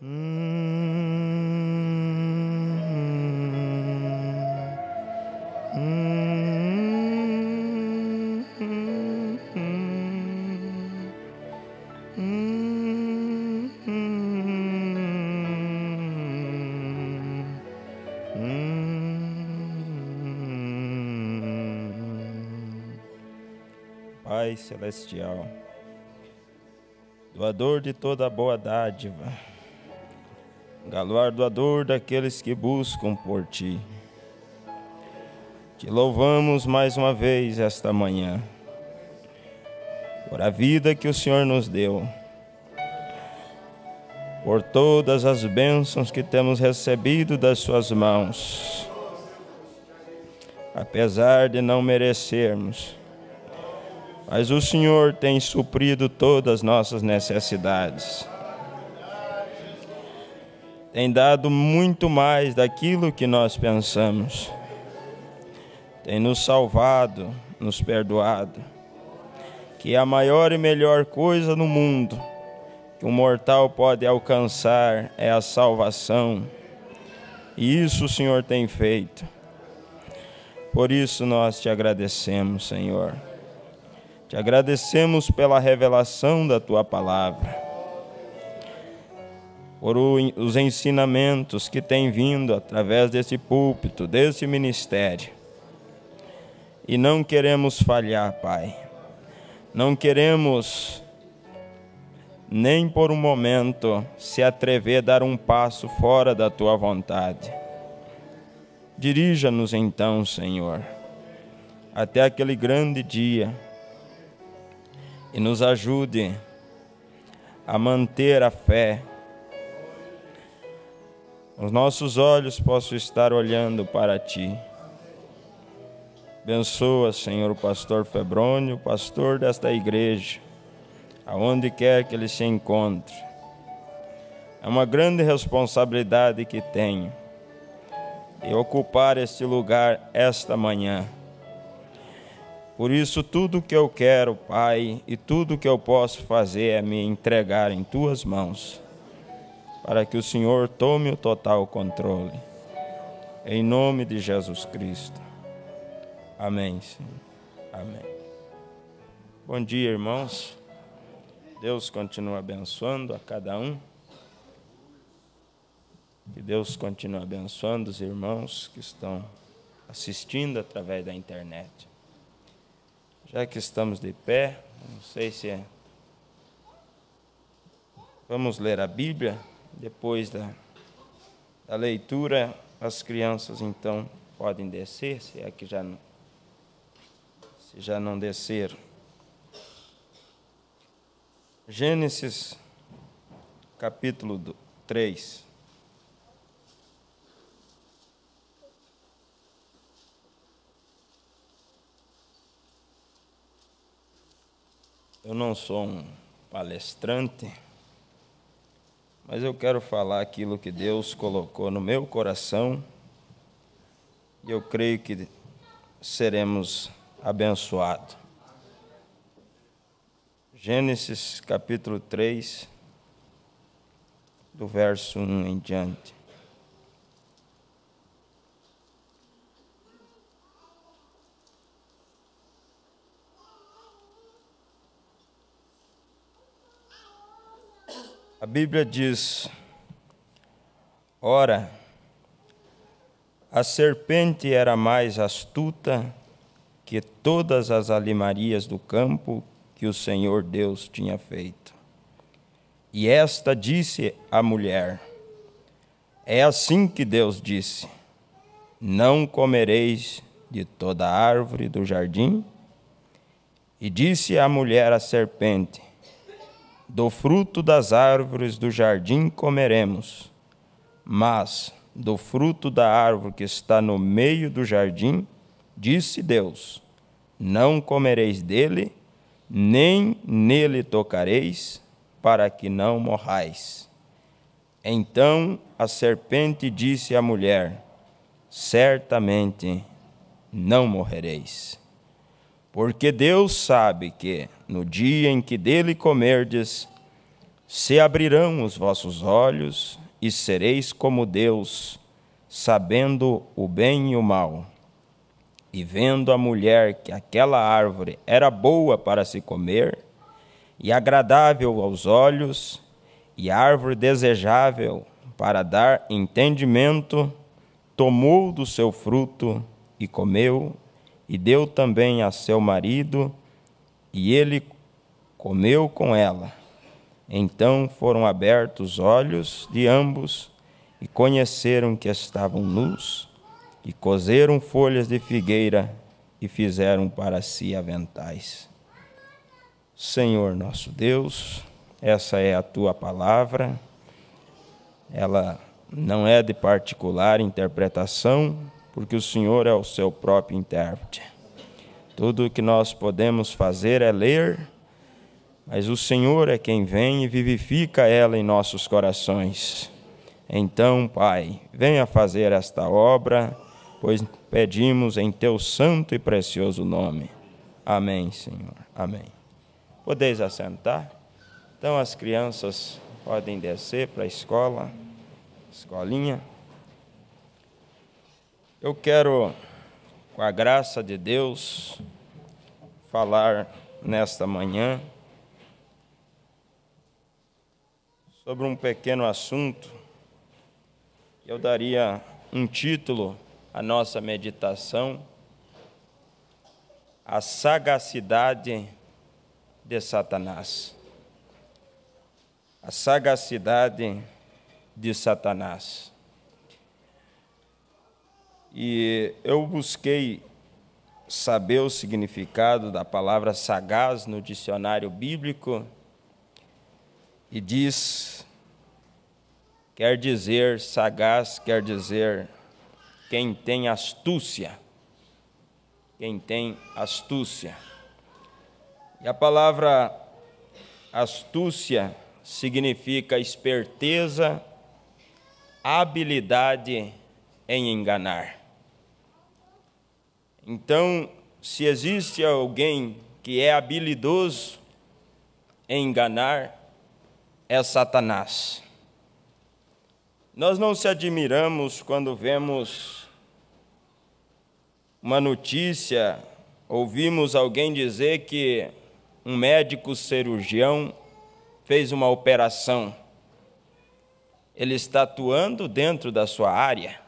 Pai celestial, doador de toda boa dádiva, galardoador daqueles que buscam por Ti, Te louvamos mais uma vez esta manhã, por a vida que o Senhor nos deu, por todas as bênçãos que temos recebido das Suas mãos, apesar de não merecermos. Mas o Senhor tem suprido todas as nossas necessidades. Tem dado muito mais daquilo que nós pensamos. Tem nos salvado, nos perdoado. Que a maior e melhor coisa no mundo que um mortal pode alcançar é a salvação. E isso o Senhor tem feito. Por isso nós te agradecemos, Senhor. Te agradecemos pela revelação da Tua palavra, por os ensinamentos que têm vindo através desse púlpito, desse ministério. E não queremos falhar, Pai. Não queremos nem por um momento se atrever a dar um passo fora da Tua vontade. Dirija-nos então, Senhor, até aquele grande dia. E nos ajude a manter a fé. Os nossos olhos possam estar olhando para Ti. Abençoa, Senhor, o pastor Febrônio, o pastor desta igreja, aonde quer que ele se encontre. É uma grande responsabilidade que tenho de ocupar este lugar esta manhã. Por isso, tudo que eu quero, Pai, e tudo que eu posso fazer é me entregar em Tuas mãos, para que o Senhor tome o total controle. Em nome de Jesus Cristo. Amém, Senhor. Amém. Bom dia, irmãos. Deus continua abençoando a cada um. Que Deus continue abençoando os irmãos que estão assistindo através da internet. Já que estamos de pé, não sei se vamos ler a Bíblia. Depois da leitura, as crianças então podem descer, se já não desceram. Gênesis, capítulo 3. Eu não sou um palestrante, mas eu quero falar aquilo que Deus colocou no meu coração e eu creio que seremos abençoados. Gênesis capítulo 3, do verso 1 em diante. A Bíblia diz: ora, a serpente era mais astuta que todas as alimarias do campo que o Senhor Deus tinha feito. E esta disse à mulher: é assim que Deus disse: não comereis de toda árvore do jardim? E disse a mulher à serpente: do fruto das árvores do jardim comeremos, mas do fruto da árvore que está no meio do jardim, disse Deus: não comereis dele, nem nele tocareis, para que não morrais. Então a serpente disse à mulher: certamente não morrereis. Porque Deus sabe que, no dia em que dele comerdes, se abrirão os vossos olhos e sereis como Deus, sabendo o bem e o mal. E vendo a mulher que aquela árvore era boa para se comer, e agradável aos olhos, e árvore desejável para dar entendimento, tomou do seu fruto e comeu, e deu também a seu marido, e ele comeu com ela. Então foram abertos os olhos de ambos, e conheceram que estavam nus, e coseram folhas de figueira, e fizeram para si aventais. Senhor nosso Deus, essa é a tua palavra, ela não é de particular interpretação, porque o Senhor é o seu próprio intérprete. Tudo o que nós podemos fazer é ler, mas o Senhor é quem vem e vivifica ela em nossos corações. Então, Pai, venha fazer esta obra, pois pedimos em teu santo e precioso nome. Amém, Senhor. Amém. Podeis assentar? Então as crianças podem descer para a escolinha. Eu quero, com a graça de Deus, falar nesta manhã sobre um pequeno assunto. Eu daria um título à nossa meditação: a sagacidade de Satanás. A sagacidade de Satanás. E eu busquei saber o significado da palavra sagaz no dicionário bíblico, e quer dizer, sagaz quer dizer quem tem astúcia. Quem tem astúcia. E a palavra astúcia significa esperteza, habilidade em enganar. Então, se existe alguém que é habilidoso em enganar, é Satanás. Nós não se admiramos quando vemos uma notícia, ouvimos alguém dizer que um médico cirurgião fez uma operação. Ele está atuando dentro da sua área.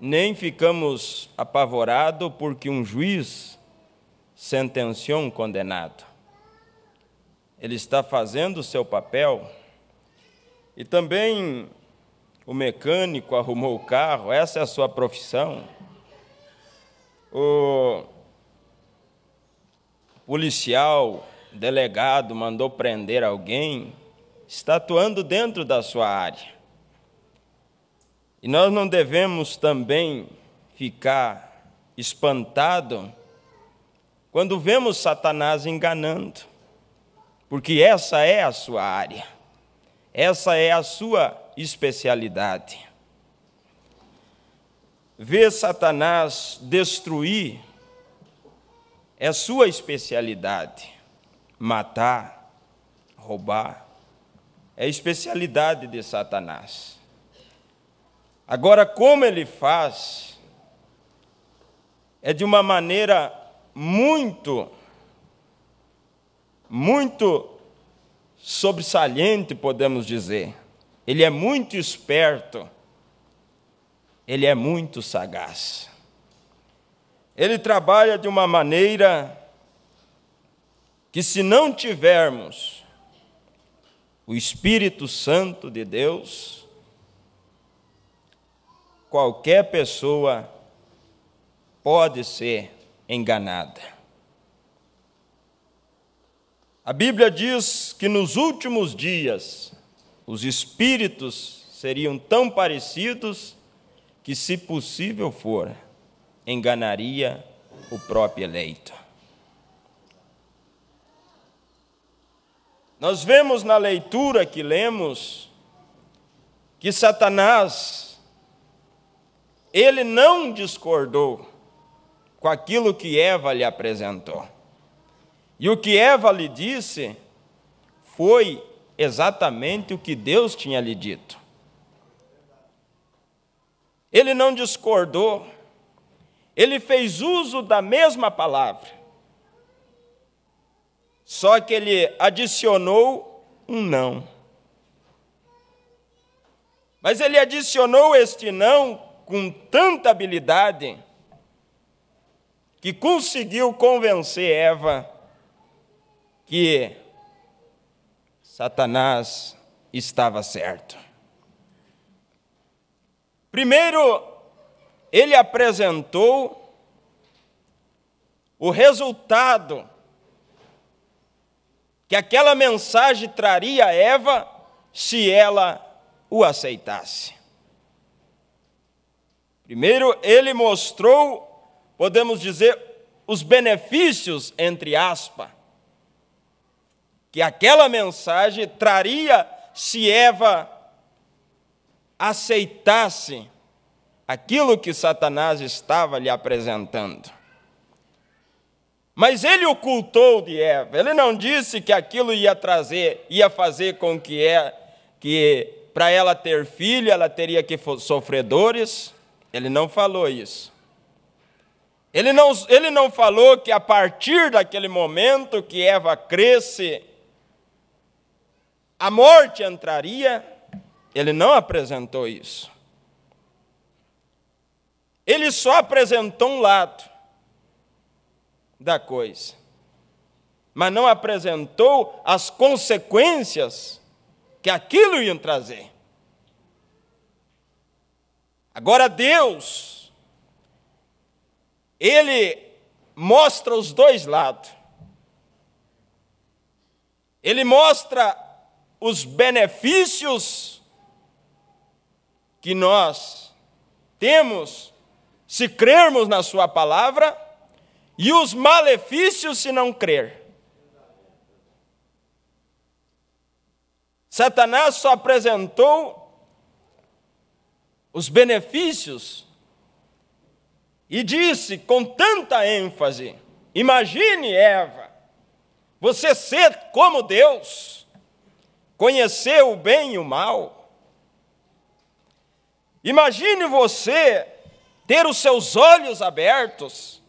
Nem ficamos apavorados porque um juiz sentenciou um condenado. Ele está fazendo o seu papel. E também o mecânico arrumou o carro, essa é a sua profissão. O policial, delegado, mandou prender alguém, está atuando dentro da sua área. E nós não devemos também ficar espantados quando vemos Satanás enganando, porque essa é a sua área, essa é a sua especialidade. Ver Satanás destruir é sua especialidade. Matar, roubar, é a especialidade de Satanás. Agora, como ele faz, é de uma maneira muito sobressalente, podemos dizer. Ele é muito esperto, ele é muito sagaz. Ele trabalha de uma maneira que, se não tivermos o Espírito Santo de Deus, qualquer pessoa pode ser enganada. A Bíblia diz que nos últimos dias os espíritos seriam tão parecidos que, se possível for, enganaria o próprio eleito. Nós vemos na leitura que lemos que Satanás, ele não discordou com aquilo que Eva lhe apresentou. E o que Eva lhe disse foi exatamente o que Deus tinha lhe dito. Ele não discordou, ele fez uso da mesma palavra, só que ele adicionou um não. Mas ele adicionou este não com tanta habilidade que conseguiu convencer Eva que Satanás estava certo. Primeiro, ele apresentou o resultado que aquela mensagem traria a Eva se ela o aceitasse. Primeiro, ele mostrou, podemos dizer, os benefícios, entre aspas, que aquela mensagem traria se Eva aceitasse aquilo que Satanás estava lhe apresentando. Mas ele ocultou de Eva, ele não disse que aquilo ia fazer com que para ela ter filho, ela teria que sofrer dores. Ele não falou isso. Ele não falou que a partir daquele momento que Eva cresce, a morte entraria. Ele não apresentou isso. Ele só apresentou um lado da coisa, mas não apresentou as consequências que aquilo ia trazer. Agora Deus, Ele mostra os dois lados. Ele mostra os benefícios que nós temos se crermos na sua palavra e os malefícios se não crer. Satanás só apresentou os benefícios e disse com tanta ênfase: imagine, Eva, você ser como Deus, conhecer o bem e o mal. Imagine você ter os seus olhos abertos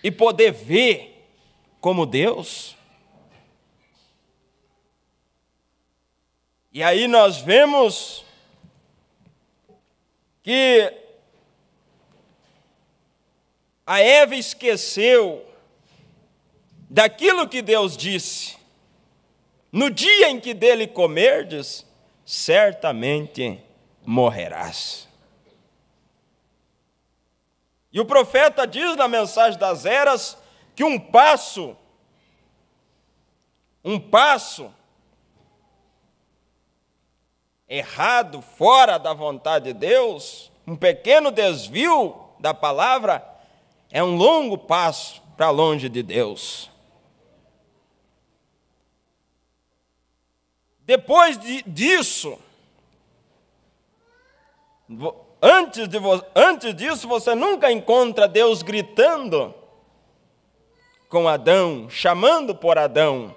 e poder ver como Deus. E aí nós vemos que a Eva esqueceu daquilo que Deus disse: no dia em que dele comerdes, certamente morrerás. E o profeta diz na mensagem das eras que um passo errado, fora da vontade de Deus, um pequeno desvio da palavra, é um longo passo para longe de Deus. Depois disso, antes disso, você nunca encontra Deus gritando com Adão, chamando por Adão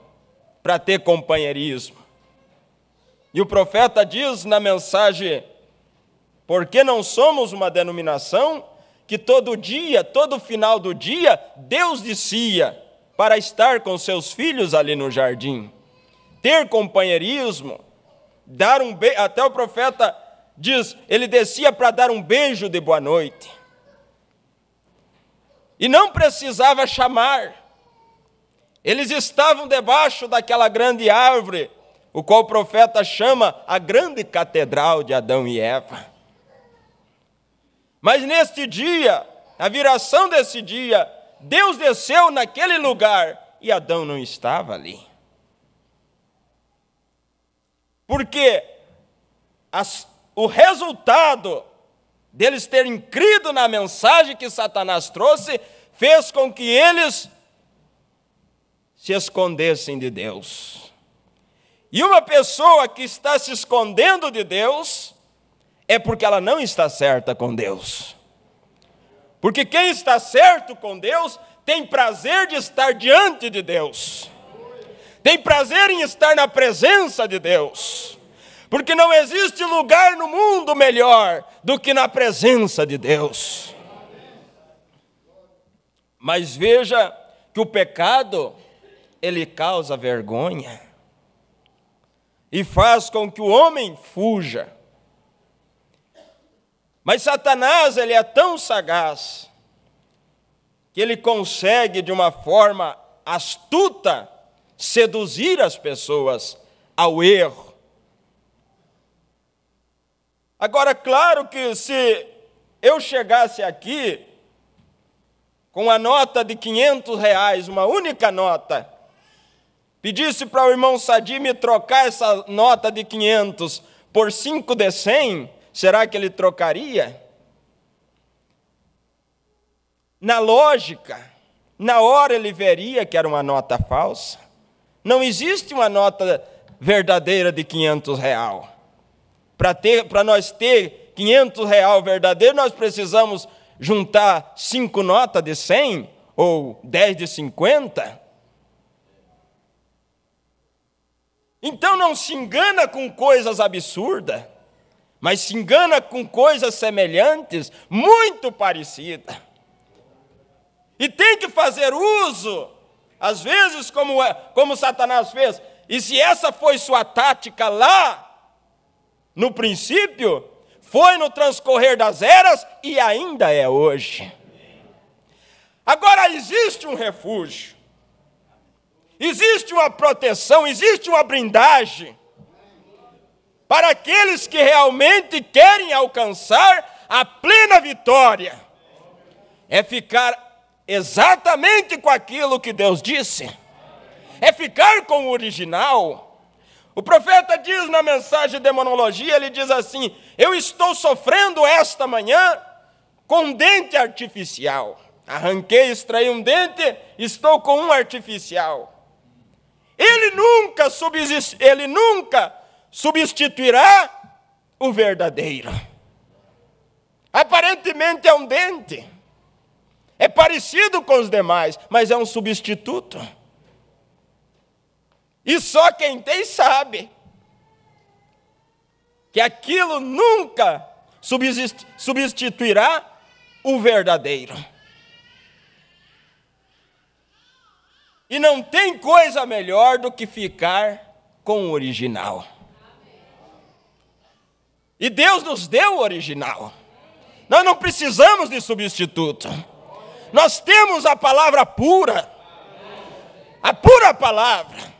para ter companheirismo. E o profeta diz na mensagem: porque não somos uma denominação que todo dia, todo final do dia, Deus descia para estar com seus filhos ali no jardim, ter companheirismo, dar um beijo. Até o profeta diz, ele descia para dar um beijo de boa noite. E não precisava chamar. Eles estavam debaixo daquela grande árvore, o qual o profeta chama a grande catedral de Adão e Eva. Mas neste dia, a viração desse dia, Deus desceu naquele lugar e Adão não estava ali. Porque o resultado deles terem crido na mensagem que Satanás trouxe fez com que eles se escondessem de Deus. E uma pessoa que está se escondendo de Deus é porque ela não está certa com Deus. Porque quem está certo com Deus tem prazer de estar diante de Deus. tem prazer em estar na presença de Deus, porque não existe lugar no mundo melhor do que na presença de Deus. Mas veja que o pecado, ele causa vergonha e faz com que o homem fuja. Mas Satanás, ele é tão sagaz que ele consegue, de uma forma astuta, seduzir as pessoas ao erro. Agora, claro que se eu chegasse aqui com a nota de R$500, uma única nota, pedisse para o irmão Sadi me trocar essa nota de 500 por 5 de 100, será que ele trocaria? Na lógica, na hora ele veria que era uma nota falsa. Não existe uma nota verdadeira de R$500. Para nós ter R$500 verdadeiro, nós precisamos juntar 5 notas de 100 ou 10 de 50. Então não se engana com coisas absurdas, mas se engana com coisas semelhantes, muito parecidas. E tem que fazer uso, às vezes, como Satanás fez. E se essa foi sua tática lá, no princípio, foi no transcorrer das eras e ainda é hoje. Agora existe um refúgio, existe uma proteção, existe uma blindagem para aqueles que realmente querem alcançar a plena vitória. É ficar exatamente com aquilo que Deus disse, é ficar com o original. O profeta diz na mensagem de demonologia, ele diz assim: eu estou sofrendo esta manhã com um dente artificial. Arranquei, extraí um dente, estou com um artificial. Ele nunca substituirá o verdadeiro. Aparentemente é um dente, é parecido com os demais, mas é um substituto. E só quem tem sabe que aquilo nunca substituirá o verdadeiro. E não tem coisa melhor do que ficar com o original. E Deus nos deu o original. Nós não precisamos de substituto. Nós temos a palavra pura, a pura palavra.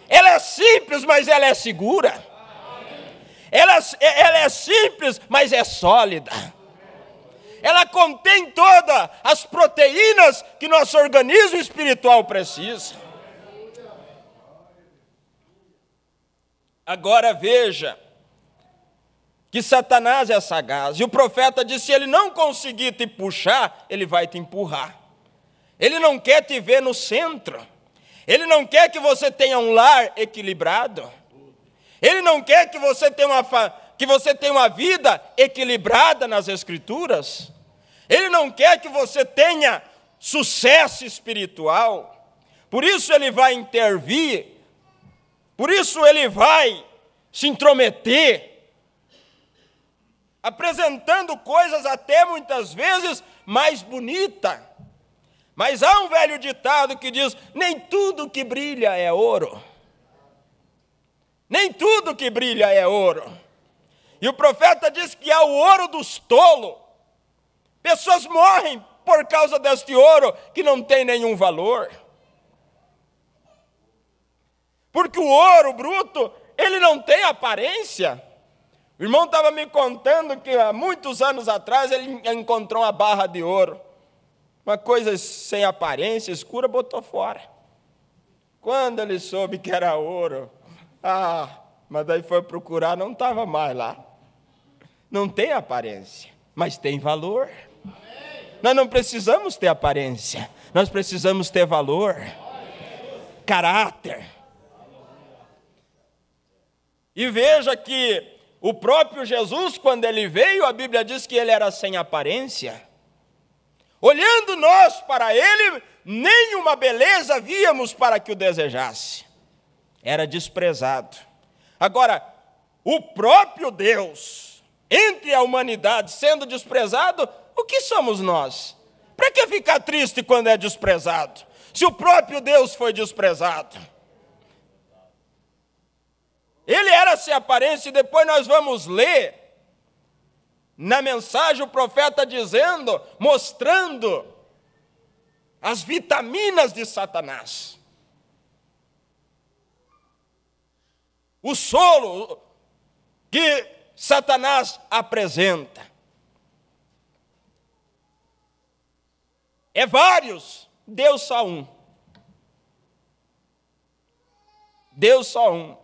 Ela é simples, mas ela é segura. Ela é simples, mas é sólida. Ela contém todas as proteínas que nosso organismo espiritual precisa. Agora veja que Satanás é sagaz. E o profeta disse: se ele não conseguir te puxar, ele vai te empurrar. Ele não quer te ver no centro. Ele não quer que você tenha um lar equilibrado. Ele não quer que você tenha uma vida equilibrada nas Escrituras. Ele não quer que você tenha sucesso espiritual. Por isso ele vai intervir. Por isso ele vai se intrometer, apresentando coisas até muitas vezes mais bonitas. Mas há um velho ditado que diz: nem tudo que brilha é ouro. Nem tudo que brilha é ouro. E o profeta diz que há o ouro dos tolos. Pessoas morrem por causa deste ouro que não tem nenhum valor. Porque o ouro bruto, ele não tem aparência. O irmão estava me contando que há muitos anos atrás ele encontrou uma barra de ouro. Uma coisa sem aparência, escura, botou fora. Quando ele soube que era ouro, mas daí foi procurar, não estava mais lá. Não tem aparência, mas tem valor. Nós não precisamos ter aparência, nós precisamos ter valor, caráter. E veja que o próprio Jesus, quando ele veio, a Bíblia diz que ele era sem aparência. Olhando nós para ele, nenhuma beleza víamos para que o desejasse. era desprezado. Agora, o próprio Deus, entre a humanidade sendo desprezado, o que somos nós? Para que ficar triste quando é desprezado? Se o próprio Deus foi desprezado. Ele era sem aparência, e depois nós vamos ler na mensagem o profeta dizendo, mostrando as vitaminas de Satanás. O solo que Satanás apresenta. É vários, Deus só um. Deus só um.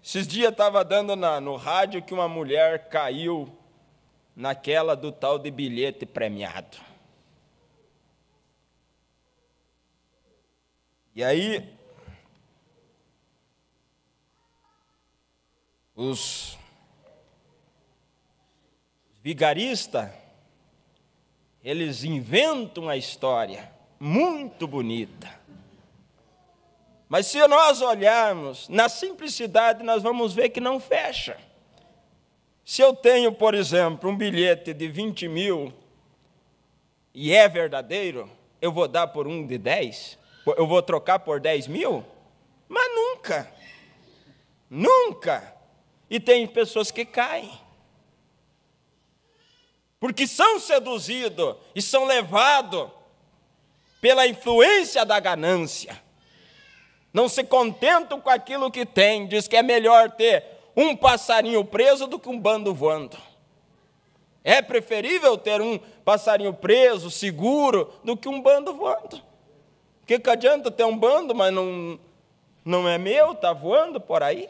Esses dias estava dando no rádio que uma mulher caiu naquela do tal de bilhete premiado. E aí, os vigaristas, eles inventam a história muito bonita. Mas se nós olharmos na simplicidade, nós vamos ver que não fecha. Se eu tenho, por exemplo, um bilhete de 20 mil e é verdadeiro, eu vou dar por um de 10? Eu vou trocar por 10 mil? Mas nunca. Nunca. E tem pessoas que caem. Porque são seduzidos e são levados pela influência da ganância. Não se contentam com aquilo que tem. Diz que é melhor ter um passarinho preso do que um bando voando. É preferível ter um passarinho preso, seguro, do que um bando voando. O que adianta ter um bando, mas não é meu, está voando por aí?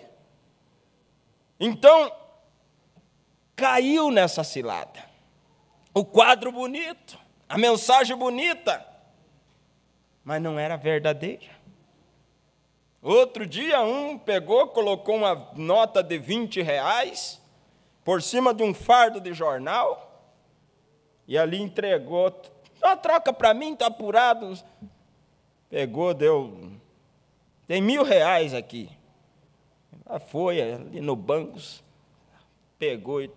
Então, caiu nessa cilada. O quadro bonito, a mensagem bonita, mas não era verdadeira. Outro dia um pegou, colocou uma nota de 20 reais por cima de um fardo de jornal e ali entregou. Troca para mim, está apurado. Pegou, deu. Tem R$1.000 aqui. Ela foi ali no banco, pegou e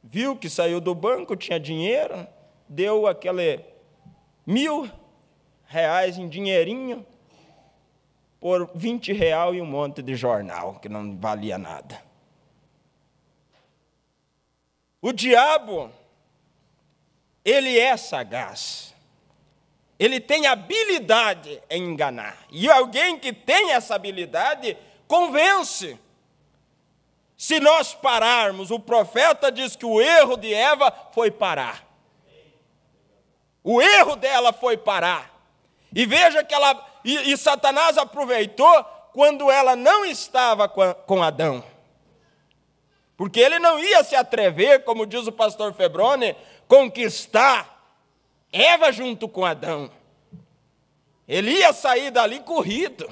viu que saiu do banco, tinha dinheiro, deu aquele R$1.000 em dinheirinho por 20 reais e um monte de jornal, que não valia nada. O diabo, ele é sagaz. Ele tem habilidade em enganar. E alguém que tem essa habilidade, convence. Se nós pararmos, o profeta diz que o erro de Eva foi parar. O erro dela foi parar. E veja que e Satanás aproveitou quando ela não estava com Adão. Porque ele não ia se atrever, como diz o pastor Febrone, conquistar Eva junto com Adão. Ele ia sair dali corrido.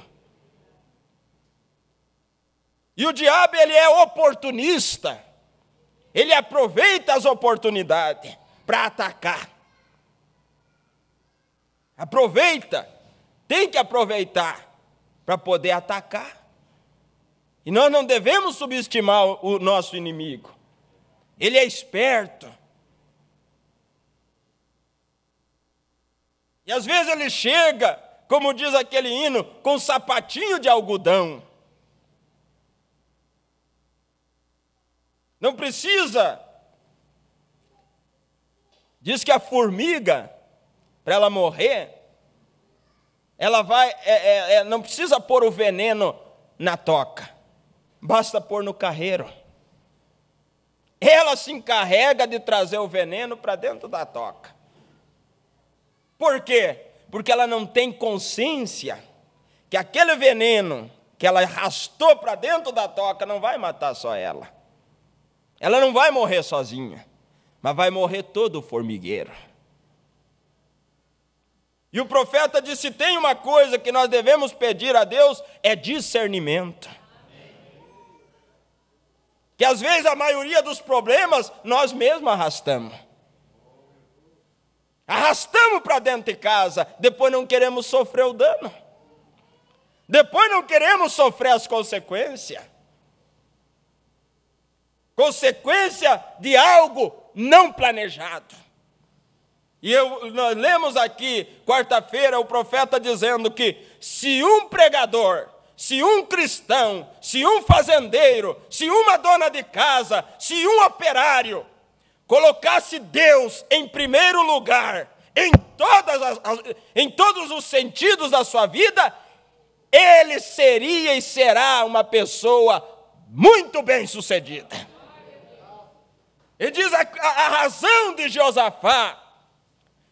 E o diabo, ele é oportunista. Ele aproveita as oportunidades para atacar. Aproveita. Tem que aproveitar para poder atacar. E nós não devemos subestimar o nosso inimigo. Ele é esperto. E às vezes ele chega, como diz aquele hino, com um sapatinho de algodão. Não precisa. Diz que a formiga, para ela morrer, ela vai, não precisa pôr o veneno na toca, basta pôr no carreiro. Ela se encarrega de trazer o veneno para dentro da toca. Por quê? Porque ela não tem consciência que aquele veneno que ela arrastou para dentro da toca não vai matar só ela. Ela não vai morrer sozinha, mas vai morrer todo o formigueiro. E o profeta disse, tem uma coisa que nós devemos pedir a Deus, é discernimento. Que às vezes a maioria dos problemas nós mesmos arrastamos. Arrastamos para dentro de casa, depois não queremos sofrer o dano. Depois não queremos sofrer as consequências. Consequência de algo não planejado. E nós lemos aqui, quarta-feira, o profeta dizendo que se um pregador, se um cristão, se um fazendeiro, se uma dona de casa, se um operário colocasse Deus em primeiro lugar, em todos os sentidos da sua vida, ele seria e será uma pessoa muito bem-sucedida. Ele diz a razão de Josafá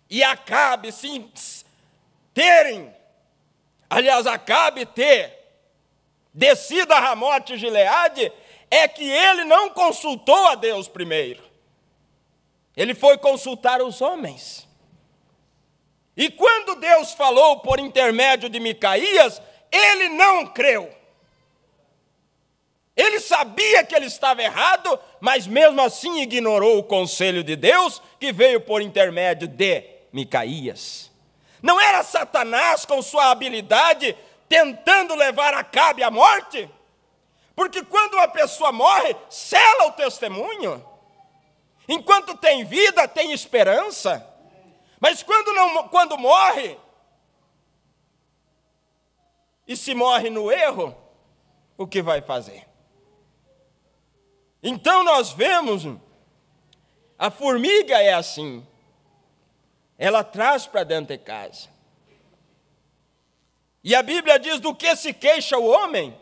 e Acabe Acabe ter descido a Ramote Gileade, é que ele não consultou a Deus primeiro. Ele foi consultar os homens. E quando Deus falou por intermédio de Micaías, ele não creu. Ele sabia que ele estava errado, mas mesmo assim ignorou o conselho de Deus, que veio por intermédio de Micaías. Não era Satanás com sua habilidade tentando levar Acabe à morte? Porque quando uma pessoa morre, sela o testemunho. Enquanto tem vida, tem esperança. Mas quando morre, e se morre no erro, o que vai fazer? Então nós vemos, a formiga é assim, ela traz para dentro de casa. E a Bíblia diz: do que se queixa o homem?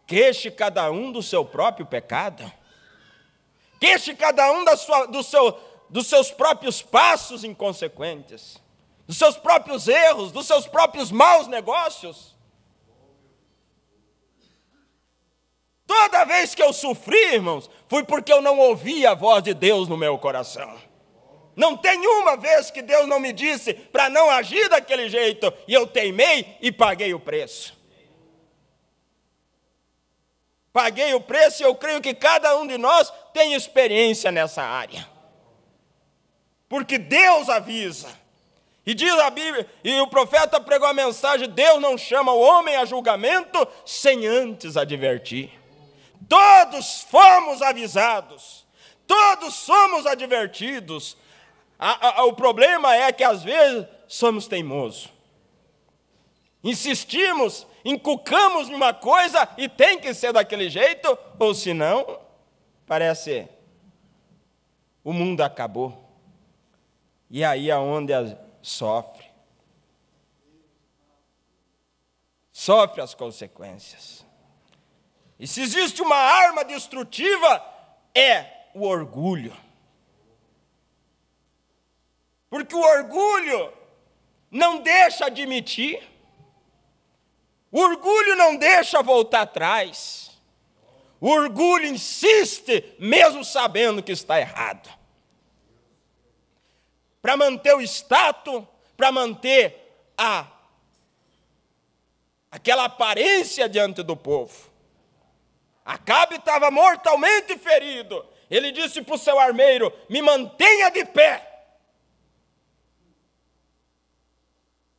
Queixe cada um do seu próprio pecado. Queixe cada um dos seus próprios passos inconsequentes, dos seus próprios erros, dos seus próprios maus negócios. Toda vez que eu sofri, irmãos, foi porque eu não ouvi a voz de Deus no meu coração. Não tem uma vez que Deus não me disse para não agir daquele jeito, e eu teimei e paguei o preço. Paguei o preço, e eu creio que cada um de nós tem experiência nessa área. Porque Deus avisa. E diz a Bíblia, e o profeta pregou a mensagem: Deus não chama o homem a julgamento sem antes advertir. Todos fomos avisados, todos somos advertidos. O problema é que às vezes somos teimosos. Insistimos, encucamos numa coisa e tem que ser daquele jeito, ou senão, parece o mundo acabou. E aí é onde sofre as consequências. E se existe uma arma destrutiva, é o orgulho. Porque o orgulho não deixa admitir, o orgulho não deixa voltar atrás, o orgulho insiste, mesmo sabendo que está errado. Para manter o status, para manter aquela aparência diante do povo. Acabe estava mortalmente ferido. Ele disse para o seu armeiro: me mantenha de pé.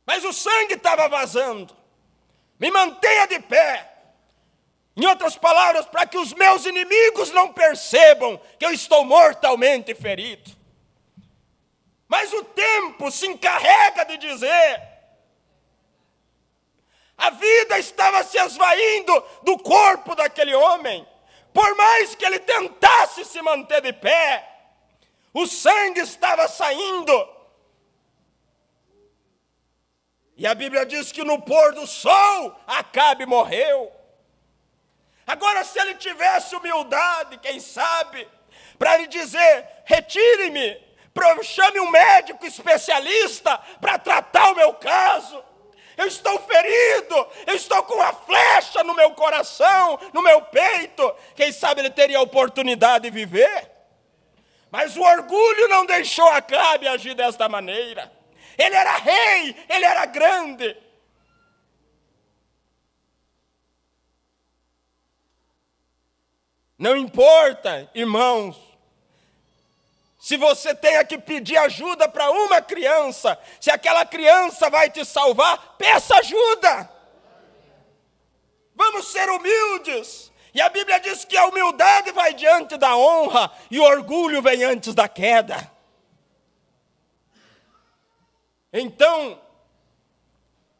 Mas o sangue estava vazando. Me mantenha de pé. Em outras palavras, para que os meus inimigos não percebam que eu estou mortalmente ferido. Mas o tempo se encarrega de dizer: a vida estava se esvaindo do corpo daquele homem. Por mais que ele tentasse se manter de pé, o sangue estava saindo. E a Bíblia diz que no pôr do sol, Acabe morreu. Agora, se ele tivesse humildade, quem sabe, para lhe dizer: retire-me, chame um médico especialista para tratar o meu caso. Eu estou ferido, eu estou com uma flecha no meu coração, no meu peito. Quem sabe ele teria a oportunidade de viver. Mas o orgulho não deixou Acabe agir desta maneira. Ele era rei, ele era grande. Não importa, irmãos, se você tenha que pedir ajuda para uma criança, se aquela criança vai te salvar, peça ajuda. Vamos ser humildes. E a Bíblia diz que a humildade vai diante da honra e o orgulho vem antes da queda. Então,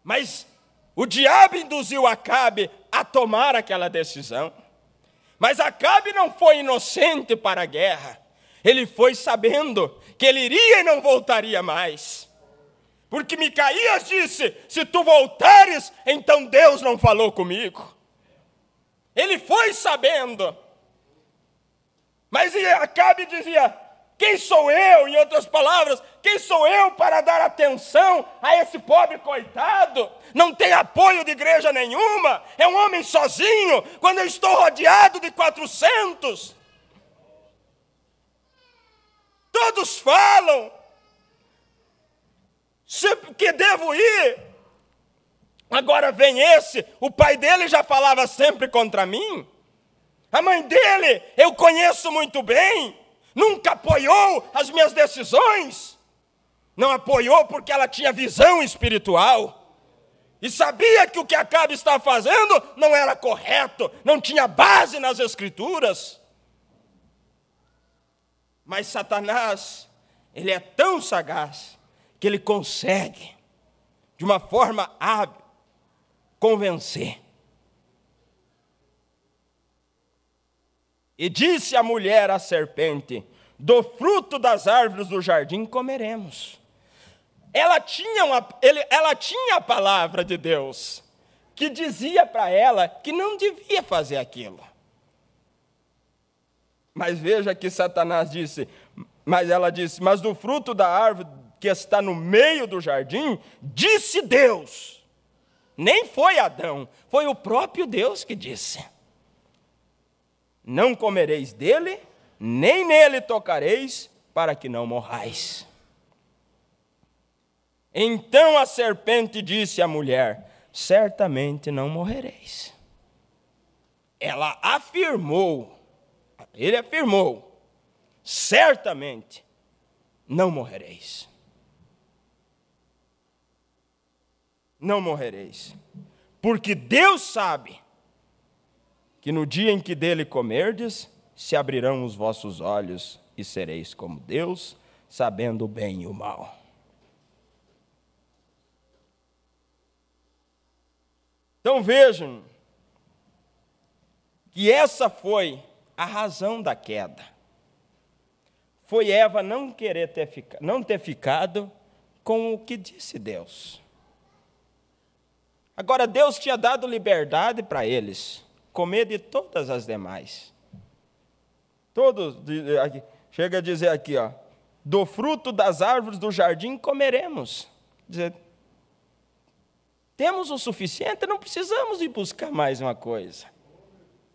mas o diabo induziu Acabe a tomar aquela decisão. Mas Acabe não foi inocente para a guerra. Ele foi sabendo que ele iria e não voltaria mais. Porque Micaías disse, se tu voltares, então Deus não falou comigo. Ele foi sabendo. Mas Acabe dizia, quem sou eu? Em outras palavras, quem sou eu para dar atenção a esse pobre coitado? Não tem apoio de igreja nenhuma, é um homem sozinho, quando eu estou rodeado de 400. Todos falam que devo ir. Agora vem esse, o pai dele já falava sempre contra mim. A mãe dele eu conheço muito bem, nunca apoiou as minhas decisões. Não apoiou porque ela tinha visão espiritual. E sabia que o que Acabe estava fazendo não era correto, não tinha base nas Escrituras. Mas Satanás, ele é tão sagaz que ele consegue, de uma forma hábil, convencer. E disse a mulher à serpente, do fruto das árvores do jardim comeremos. Ela tinha a palavra de Deus, que dizia para ela que não devia fazer aquilo. Mas veja que Satanás disse, mas ela disse, mas do fruto da árvore que está no meio do jardim, disse Deus. Nem foi Adão, foi o próprio Deus que disse. Não comereis dele, nem nele tocareis, para que não morrais. Então a serpente disse à mulher, certamente não morrereis. Ela afirmou, ele afirmou, certamente não morrereis. Não morrereis. Porque Deus sabe que no dia em que dele comerdes, se abrirão os vossos olhos e sereis como Deus, sabendo o bem e o mal. Então vejam que essa foi a razão da queda. Foi Eva não ter ficado com o que disse Deus. Agora Deus tinha dado liberdade para eles, comer de todas as demais. Chega a dizer aqui, ó, do fruto das árvores do jardim comeremos. Dizer, temos o suficiente, não precisamos ir buscar mais uma coisa.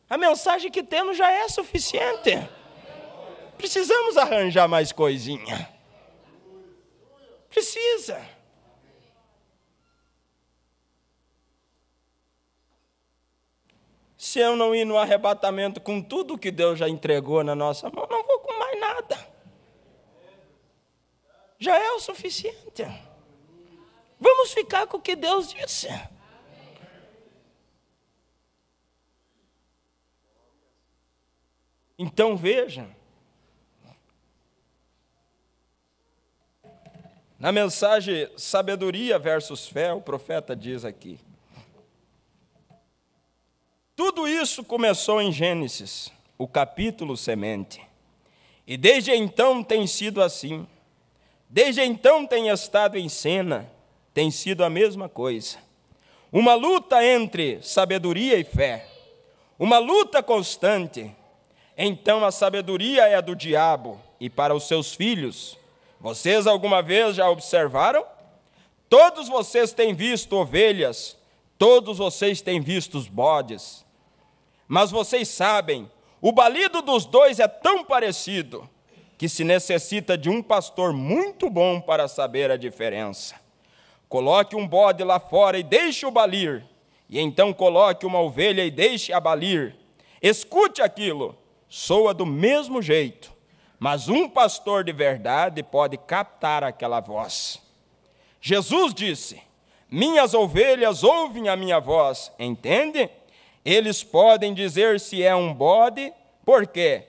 A mensagem que temos já é suficiente. Precisamos arranjar mais coisinha. Precisa. Se eu não ir no arrebatamento com tudo que Deus já entregou na nossa mão, não vou com mais nada. Já é o suficiente. Vamos ficar com o que Deus disse. Então veja, na mensagem Sabedoria versus Fé, o profeta diz aqui, tudo isso começou em Gênesis, o capítulo semente, e desde então tem sido assim, desde então tem estado em cena, tem sido a mesma coisa, uma luta entre sabedoria e fé, uma luta constante. Então a sabedoria é do diabo e para os seus filhos. Vocês alguma vez já observaram? Todos vocês têm visto ovelhas, todos vocês têm visto os bodes. Mas vocês sabem, o balido dos dois é tão parecido que se necessita de um pastor muito bom para saber a diferença. Coloque um bode lá fora e deixe-o balir, e então coloque uma ovelha e deixe-a balir. Escute aquilo. Soa do mesmo jeito, mas um pastor de verdade pode captar aquela voz. Jesus disse, minhas ovelhas ouvem a minha voz, entende? Eles podem dizer se é um bode, porque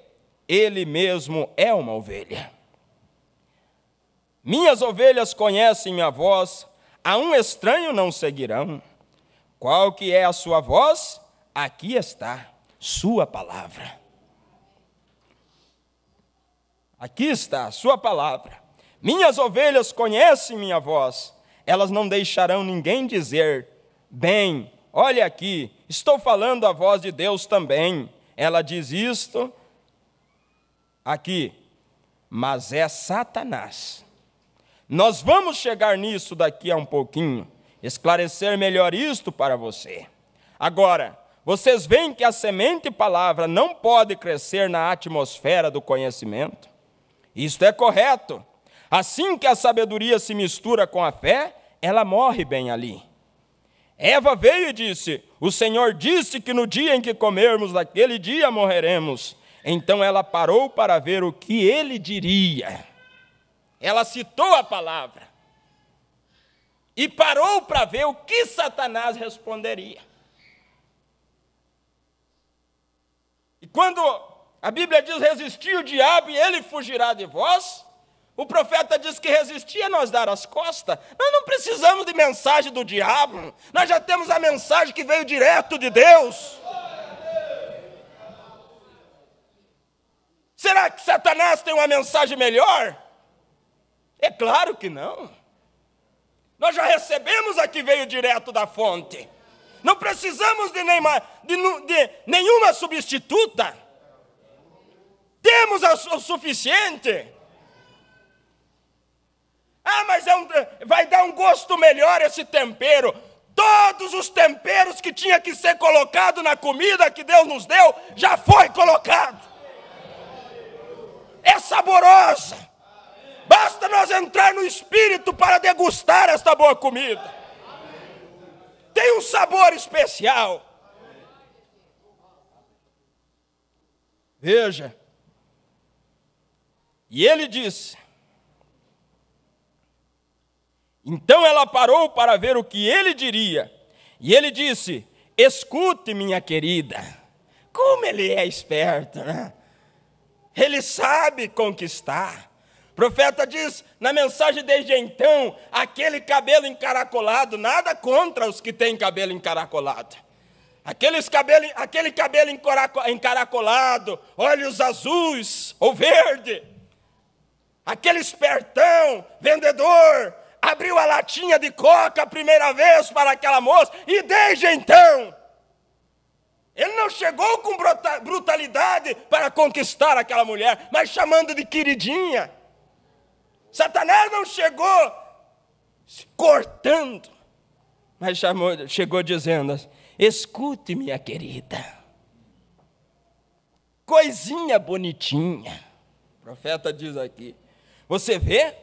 ele mesmo é uma ovelha. Minhas ovelhas conhecem minha voz, a um estranho não seguirão. Qual que é a sua voz? Aqui está, sua palavra. Aqui está a sua palavra. Minhas ovelhas conhecem minha voz, elas não deixarão ninguém dizer, bem, olha aqui, estou falando a voz de Deus também. Ela diz isto aqui, mas é Satanás. Nós vamos chegar nisso daqui a um pouquinho, esclarecer melhor isto para você. Agora, vocês veem que a semente palavra não pode crescer na atmosfera do conhecimento? Isto é correto. Assim que a sabedoria se mistura com a fé, ela morre bem ali. Eva veio e disse, o Senhor disse que no dia em que comermos daquele dia morreremos. Então ela parou para ver o que ele diria. Ela citou a palavra. E parou para ver o que Satanás responderia. E quando a Bíblia diz resistir o diabo e ele fugirá de vós, o profeta diz que resistir é nós dar as costas. Nós não precisamos de mensagem do diabo, nós já temos a mensagem que veio direto de Deus. Será que Satanás tem uma mensagem melhor? É claro que não. Nós já recebemos a que veio direto da fonte. Não precisamos de nenhuma substituta. Temos o suficiente. Ah, mas vai dar um gosto melhor esse tempero. Todos os temperos que tinha que ser colocado na comida que Deus nos deu, já foi colocado. É saborosa. Basta nós entrar no Espírito para degustar esta boa comida. Tem um sabor especial. Veja. E ele disse. Então ela parou para ver o que ele diria. E ele disse, escute, minha querida. Como ele é esperto, né? Ele sabe conquistar. O profeta diz na mensagem desde então, aquele cabelo encaracolado, nada contra os que têm cabelo encaracolado. Aquele cabelo encaracolado, olhos azuis ou verde. Aquele espertão, vendedor, abriu a latinha de coca a primeira vez para aquela moça e desde então, ele não chegou com brutalidade para conquistar aquela mulher, mas chamando de queridinha. Satanás não chegou cortando, mas chegou dizendo, escute, minha querida, coisinha bonitinha. O profeta diz aqui, você vê?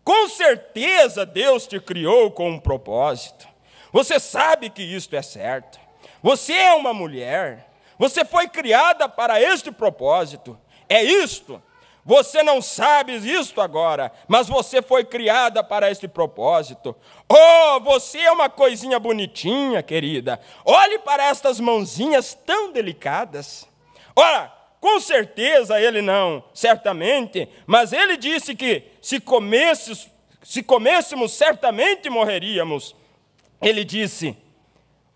Com certeza Deus te criou com um propósito. Você sabe que isto é certo. Você é uma mulher. Você foi criada para este propósito. É isto. Você não sabe isto agora, mas você foi criada para este propósito. Oh, você é uma coisinha bonitinha, querida. Olhe para estas mãozinhas tão delicadas. Ora, com certeza ele não, certamente, mas ele disse que se comêssemos, certamente morreríamos. Ele disse,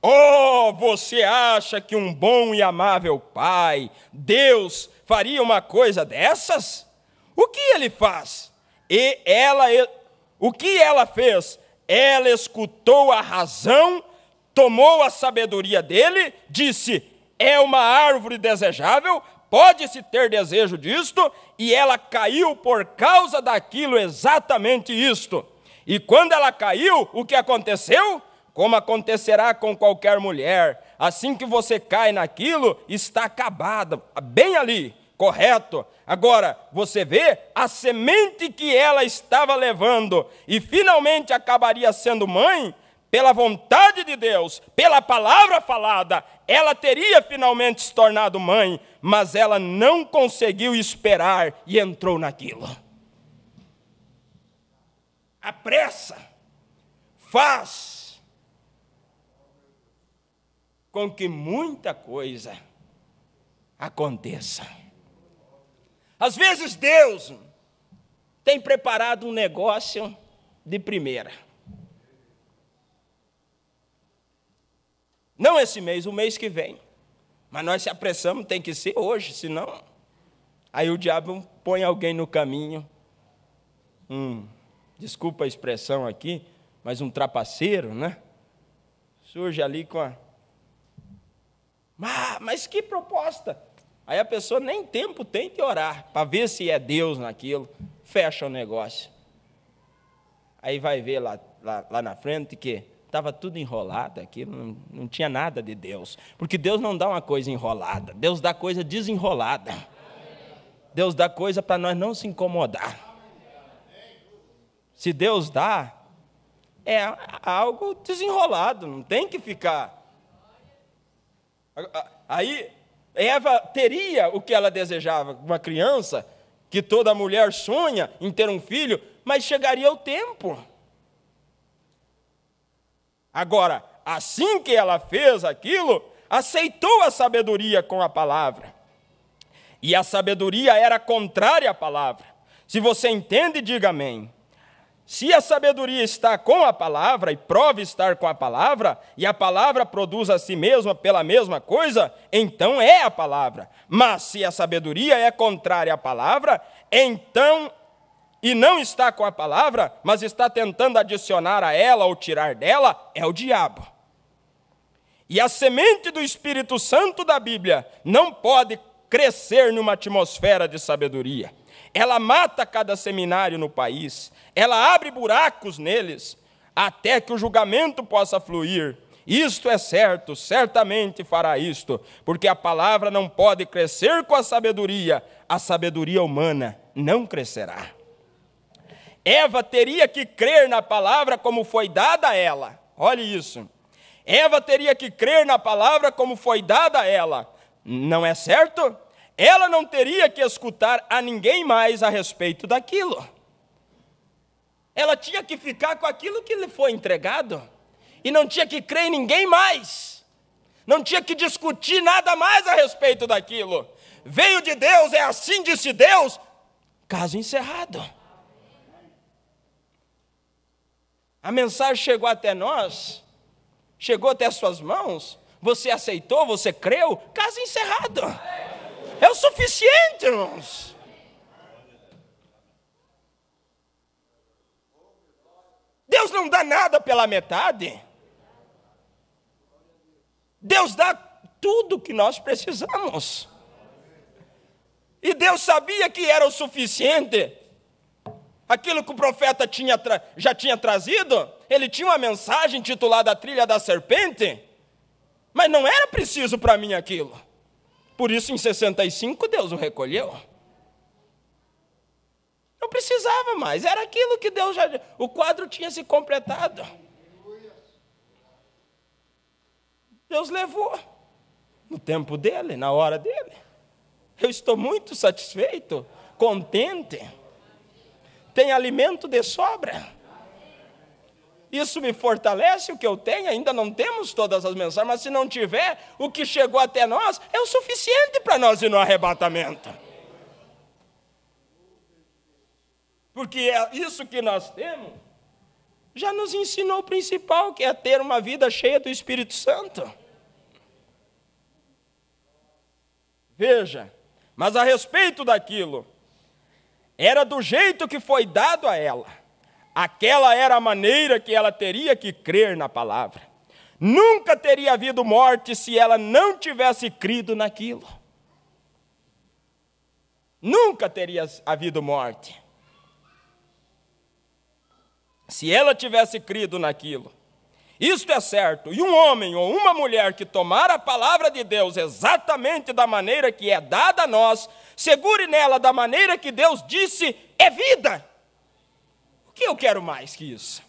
oh, você acha que um bom e amável pai, Deus, faria uma coisa dessas? O que ele faz? O que ela fez? Ela escutou a razão, tomou a sabedoria dele, disse, é uma árvore desejável, pode-se ter desejo disto, e ela caiu por causa daquilo, exatamente isto. E quando ela caiu, o que aconteceu? Como acontecerá com qualquer mulher, assim que você cai naquilo, está acabada, bem ali, correto. Agora, você vê a semente que ela estava levando, e finalmente acabaria sendo mãe, pela vontade de Deus, pela palavra falada, ela teria finalmente se tornado mãe, mas ela não conseguiu esperar e entrou naquilo. A pressa faz com que muita coisa aconteça. Às vezes Deus tem preparado um negócio de primeira. Não esse mês, o mês que vem. Mas nós se apressamos, tem que ser hoje, senão... Aí o diabo põe alguém no caminho, desculpa a expressão aqui, mas um trapaceiro, né? Surge ali com a... Mas que proposta! Aí a pessoa nem tempo tem de orar, para ver se é Deus naquilo, fecha o negócio. Aí vai ver lá na frente que estava tudo enrolado, aquilo não tinha nada de Deus. Porque Deus não dá uma coisa enrolada, Deus dá coisa desenrolada. Deus dá coisa para nós não se incomodar. Se Deus dá, é algo desenrolado, não tem que ficar. Aí, Eva teria o que ela desejava, uma criança, que toda mulher sonha em ter um filho, mas chegaria o tempo. Agora, assim que ela fez aquilo, aceitou a sabedoria com a palavra. E a sabedoria era contrária à palavra. Se você entende, diga amém. Se a sabedoria está com a palavra, e prova estar com a palavra, e a palavra produz a si mesma pela mesma coisa, então é a palavra. Mas se a sabedoria é contrária à palavra, então, e não está com a palavra, mas está tentando adicionar a ela ou tirar dela, é o diabo. E a semente do Espírito Santo da Bíblia não pode crescer numa atmosfera de sabedoria. Ela mata cada seminário no país, ela abre buracos neles, até que o julgamento possa fluir. Isto é certo, certamente fará isto, porque a palavra não pode crescer com a sabedoria humana não crescerá. Eva teria que crer na palavra como foi dada a ela. Olhe isso. Eva teria que crer na palavra como foi dada a ela. Não é certo? Ela não teria que escutar a ninguém mais a respeito daquilo. Ela tinha que ficar com aquilo que lhe foi entregado. E não tinha que crer em ninguém mais. Não tinha que discutir nada mais a respeito daquilo. Veio de Deus, é assim disse Deus. Caso encerrado. A mensagem chegou até nós, chegou até suas mãos, você aceitou, você creu, caso encerrado. É o suficiente, irmãos. Deus não dá nada pela metade. Deus dá tudo o que nós precisamos. E Deus sabia que era o suficiente. Aquilo que o profeta já tinha trazido, ele tinha uma mensagem intitulada A Trilha da Serpente, mas não era preciso para mim aquilo. Por isso, em 65, Deus o recolheu. Não precisava mais, era aquilo que Deus já... O quadro tinha se completado. Deus levou, no tempo dele, na hora dele. Eu estou muito satisfeito, contente. Tem alimento de sobra. Isso me fortalece o que eu tenho. Ainda não temos todas as mensagens, mas se não tiver, o que chegou até nós é o suficiente para nós ir no arrebatamento. Porque é isso que nós temos já nos ensinou o principal, que é ter uma vida cheia do Espírito Santo. Veja, mas a respeito daquilo, era do jeito que foi dado a ela. Aquela era a maneira que ela teria que crer na palavra. Nunca teria havido morte se ela não tivesse crido naquilo. Nunca teria havido morte se ela tivesse crido naquilo. Isto é certo. E um homem ou uma mulher que tomar a palavra de Deus exatamente da maneira que é dada a nós, segure nela da maneira que Deus disse, é vida. O que eu quero mais que isso?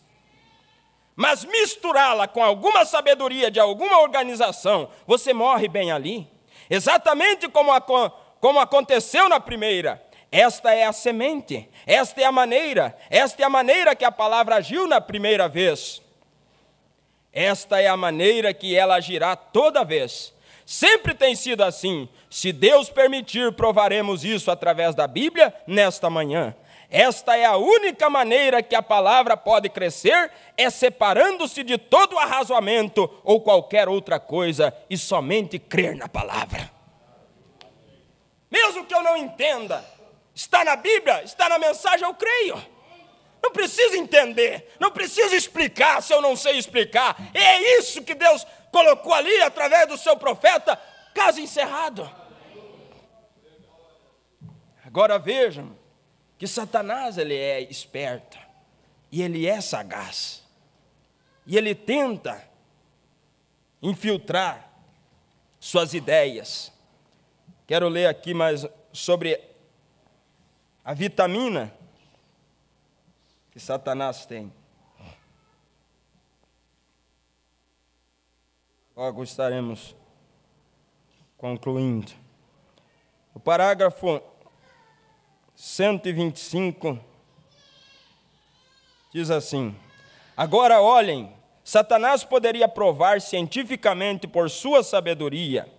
Mas misturá-la com alguma sabedoria de alguma organização, você morre bem ali. Exatamente como aconteceu na primeira. Esta é a semente, esta é a maneira que a palavra agiu na primeira vez. Esta é a maneira que ela agirá toda vez. Sempre tem sido assim. Se Deus permitir, provaremos isso através da Bíblia nesta manhã. Esta é a única maneira que a palavra pode crescer, é separando-se de todo arrazoamento ou qualquer outra coisa e somente crer na palavra. Mesmo que eu não entenda, está na Bíblia, está na mensagem, eu creio. Não preciso entender, não preciso explicar se eu não sei explicar. É isso que Deus colocou ali através do seu profeta, caso encerrado. Agora vejam que Satanás, ele é esperto e ele é sagaz. E ele tenta infiltrar suas ideias. Quero ler aqui mais sobre a vitamina que Satanás tem. Logo estaremos concluindo. O parágrafo 125 diz assim: agora olhem, Satanás poderia provar cientificamente por sua sabedoria.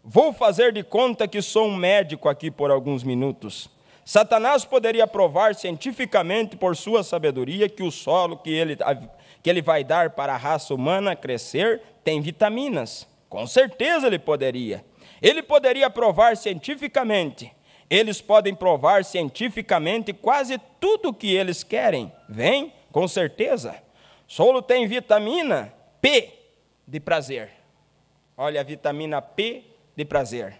Vou fazer de conta que sou um médico aqui por alguns minutos. Satanás poderia provar cientificamente por sua sabedoria que o solo que ele vai dar para a raça humana crescer tem vitaminas. Com certeza ele poderia. Ele poderia provar cientificamente. Eles podem provar cientificamente quase tudo o que eles querem. Vem, com certeza. Solo tem vitamina P de prazer. Olha a vitamina P de prazer.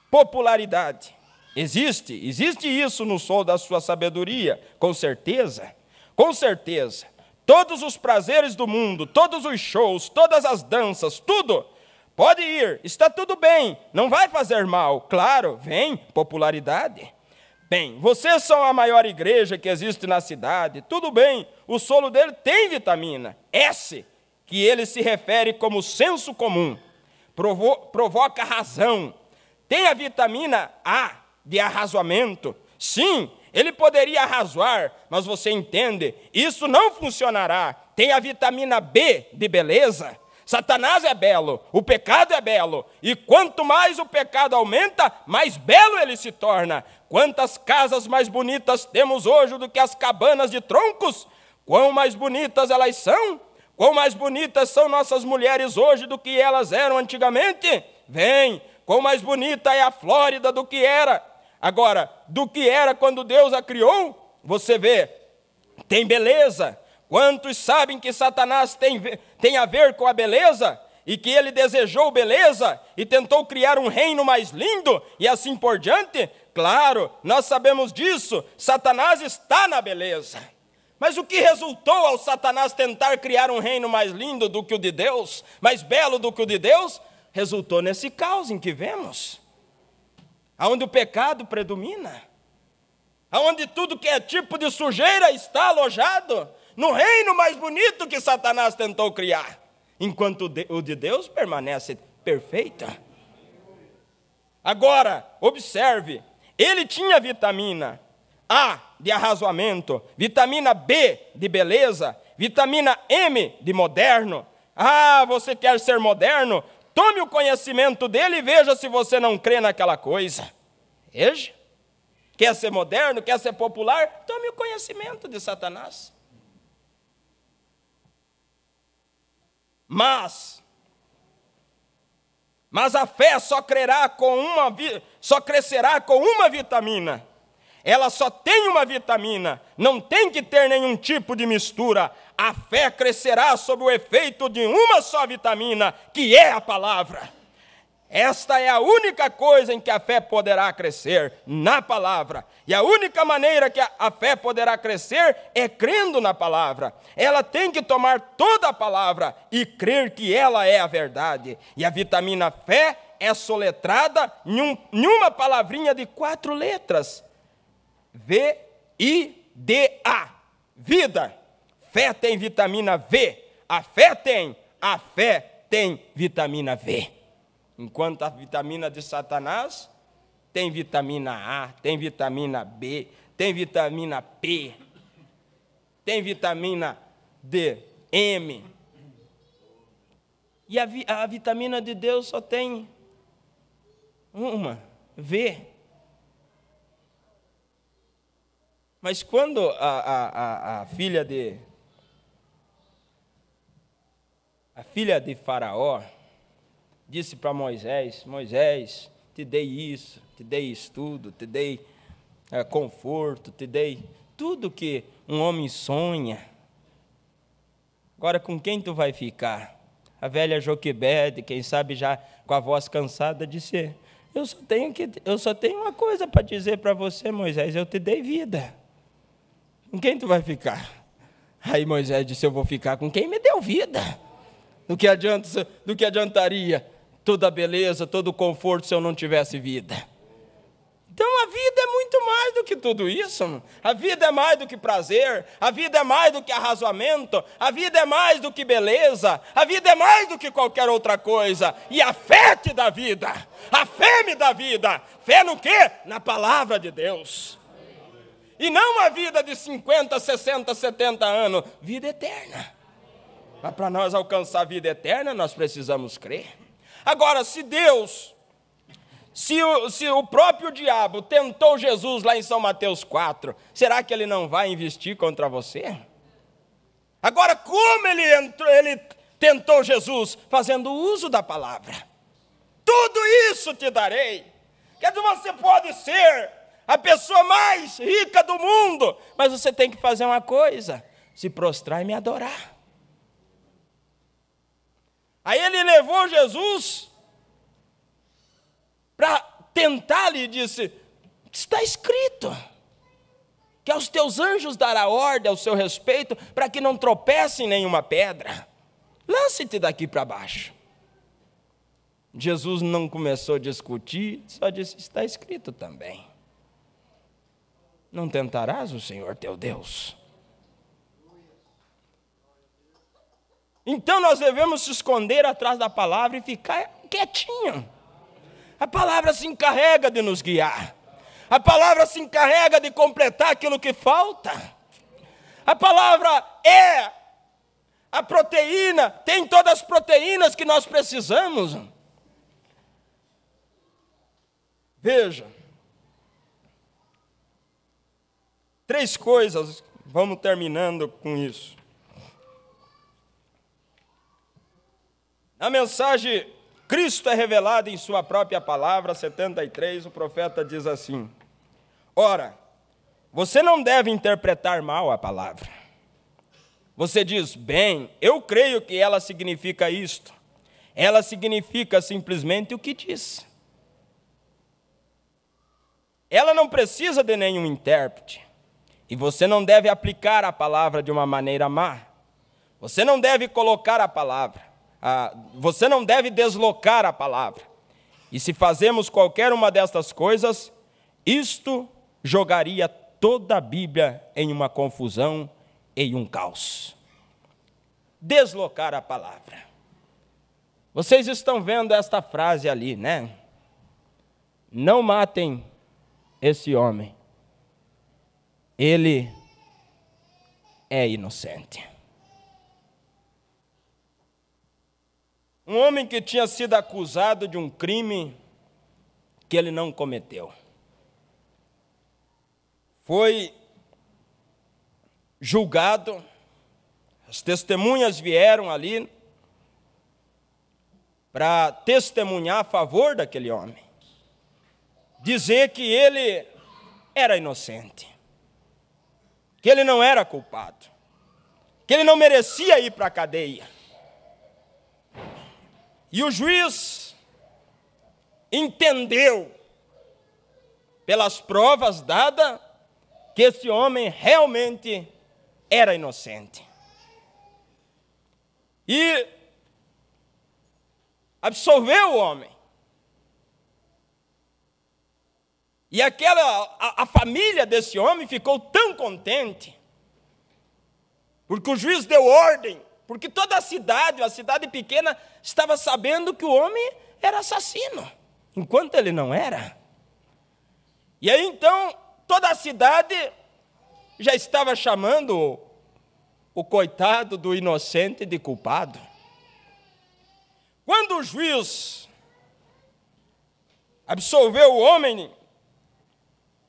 Popularidade. Existe isso no sol da sua sabedoria, com certeza. Com certeza. Todos os prazeres do mundo, todos os shows, todas as danças, tudo. Pode ir, está tudo bem, não vai fazer mal. Claro, vem, popularidade. Bem, vocês são a maior igreja que existe na cidade, tudo bem, o solo dele tem vitamina S, que ele se refere como senso comum, provoca razão. Tem a vitamina A, de arrazoamento. Sim, ele poderia arrazoar, mas você entende, isso não funcionará. Tem a vitamina B, de beleza. Satanás é belo, o pecado é belo, e quanto mais o pecado aumenta, mais belo ele se torna. Quantas casas mais bonitas temos hoje do que as cabanas de troncos? Quão mais bonitas elas são? Quão mais bonitas são nossas mulheres hoje do que elas eram antigamente? Vem, quão mais bonita é a Flórida do que era. Agora, do que era quando Deus a criou, você vê, tem beleza. Quantos sabem que Satanás tem a ver com a beleza? E que ele desejou beleza e tentou criar um reino mais lindo e assim por diante? Claro, nós sabemos disso, Satanás está na beleza. Mas o que resultou ao Satanás tentar criar um reino mais lindo do que o de Deus, mais belo do que o de Deus? Resultou nesse caos em que vemos, aonde o pecado predomina, aonde tudo que é tipo de sujeira está alojado, no reino mais bonito que Satanás tentou criar, enquanto o de Deus permanece perfeita. Agora, observe, ele tinha vitamina A de arrazoamento, vitamina B de beleza, vitamina M de moderno. Ah, você quer ser moderno? Tome o conhecimento dele e veja se você não crê naquela coisa. Veja. Quer ser moderno, quer ser popular? Tome o conhecimento de Satanás. Mas a fé só crescerá com uma vitamina. Ela só tem uma vitamina, não tem que ter nenhum tipo de mistura. A fé crescerá sob o efeito de uma só vitamina, que é a palavra. Esta é a única coisa em que a fé poderá crescer, na palavra. E a única maneira que a fé poderá crescer é crendo na palavra. Ela tem que tomar toda a palavra e crer que ela é a verdade. E a vitamina fé é soletrada em uma palavrinha de 4 letras. V-I-D-A. Vida. Fé tem vitamina V. A fé tem vitamina V. Enquanto a vitamina de Satanás tem vitamina A, tem vitamina B, tem vitamina P, tem vitamina D, M, E a vitamina de Deus só tem uma, V. Mas quando a filha de Faraó disse para Moisés: Moisés, te dei isso, te dei estudo, te dei conforto, te dei tudo que um homem sonha. Agora com quem tu vai ficar? A velha Joquebede, quem sabe já com a voz cansada, disse: eu só tenho uma coisa para dizer para você, Moisés, eu te dei vida. Com quem tu vai ficar? Aí Moisés disse: eu vou ficar com quem me deu vida. Do que adiantaria toda a beleza, todo o conforto se eu não tivesse vida? Então a vida é muito mais do que tudo isso. A vida é mais do que prazer, a vida é mais do que arrazoamento, a vida é mais do que beleza, a vida é mais do que qualquer outra coisa. E a fé te dá vida, a fé me dá vida. Fé no quê? Na palavra de Deus. E não uma vida de 50, 60, 70 anos, vida eterna. Mas para nós alcançar a vida eterna, nós precisamos crer. Agora, se o próprio diabo tentou Jesus lá em São Mateus 4, será que ele não vai investir contra você? Agora, como ele tentou Jesus? Fazendo uso da palavra. Tudo isso te darei. Quer dizer, você pode ser a pessoa mais rica do mundo, mas você tem que fazer uma coisa: se prostrar e me adorar. Aí ele levou Jesus para tentar-lhe e disse: está escrito que aos teus anjos dará ordem ao seu respeito, para que não tropece em nenhuma pedra. Lance-te daqui para baixo. Jesus não começou a discutir, só disse: está escrito também. Não tentarás o Senhor teu Deus. Então nós devemos se esconder atrás da palavra e ficar quietinho. A palavra se encarrega de nos guiar. A palavra se encarrega de completar aquilo que falta. A palavra é a proteína, tem todas as proteínas que nós precisamos. Veja. 3 coisas, vamos terminando com isso. Na mensagem, Cristo é revelado em sua própria palavra, 73, o profeta diz assim: ora, você não deve interpretar mal a palavra. Você diz: bem, eu creio que ela significa isto. Ela significa simplesmente o que diz. Ela não precisa de nenhum intérprete. E você não deve aplicar a palavra de uma maneira má. Você não deve colocar a palavra. Você não deve deslocar a palavra. E se fazemos qualquer uma destas coisas, isto jogaria toda a Bíblia em uma confusão, em um caos. Deslocar a palavra. Vocês estão vendo esta frase ali, né? Não matem esse homem. Ele é inocente. Um homem que tinha sido acusado de um crime que ele não cometeu. Foi julgado, as testemunhas vieram ali para testemunhar a favor daquele homem. Dizer que ele era inocente. Que ele não era culpado. Que ele não merecia ir para a cadeia. E o juiz entendeu, pelas provas dadas, que esse homem realmente era inocente. E absolveu o homem. E a família desse homem ficou tão contente, porque o juiz deu ordem, porque toda a cidade pequena, estava sabendo que o homem era assassino, enquanto ele não era. E aí então, toda a cidade já estava chamando o coitado do inocente de culpado. Quando o juiz absolveu o homem,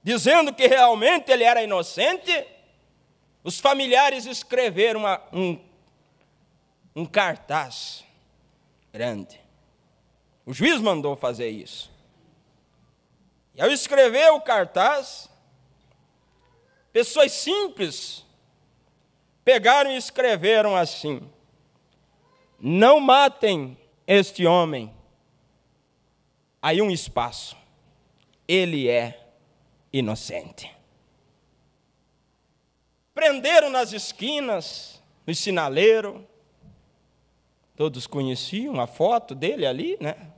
dizendo que realmente ele era inocente, os familiares escreveram um cartaz grande. O juiz mandou fazer isso. E ao escrever o cartaz, pessoas simples pegaram e escreveram assim: não matem este homem. Aí um espaço. Ele é inocente. Prenderam nas esquinas, no sinaleiro. Todos conheciam a foto dele ali, né?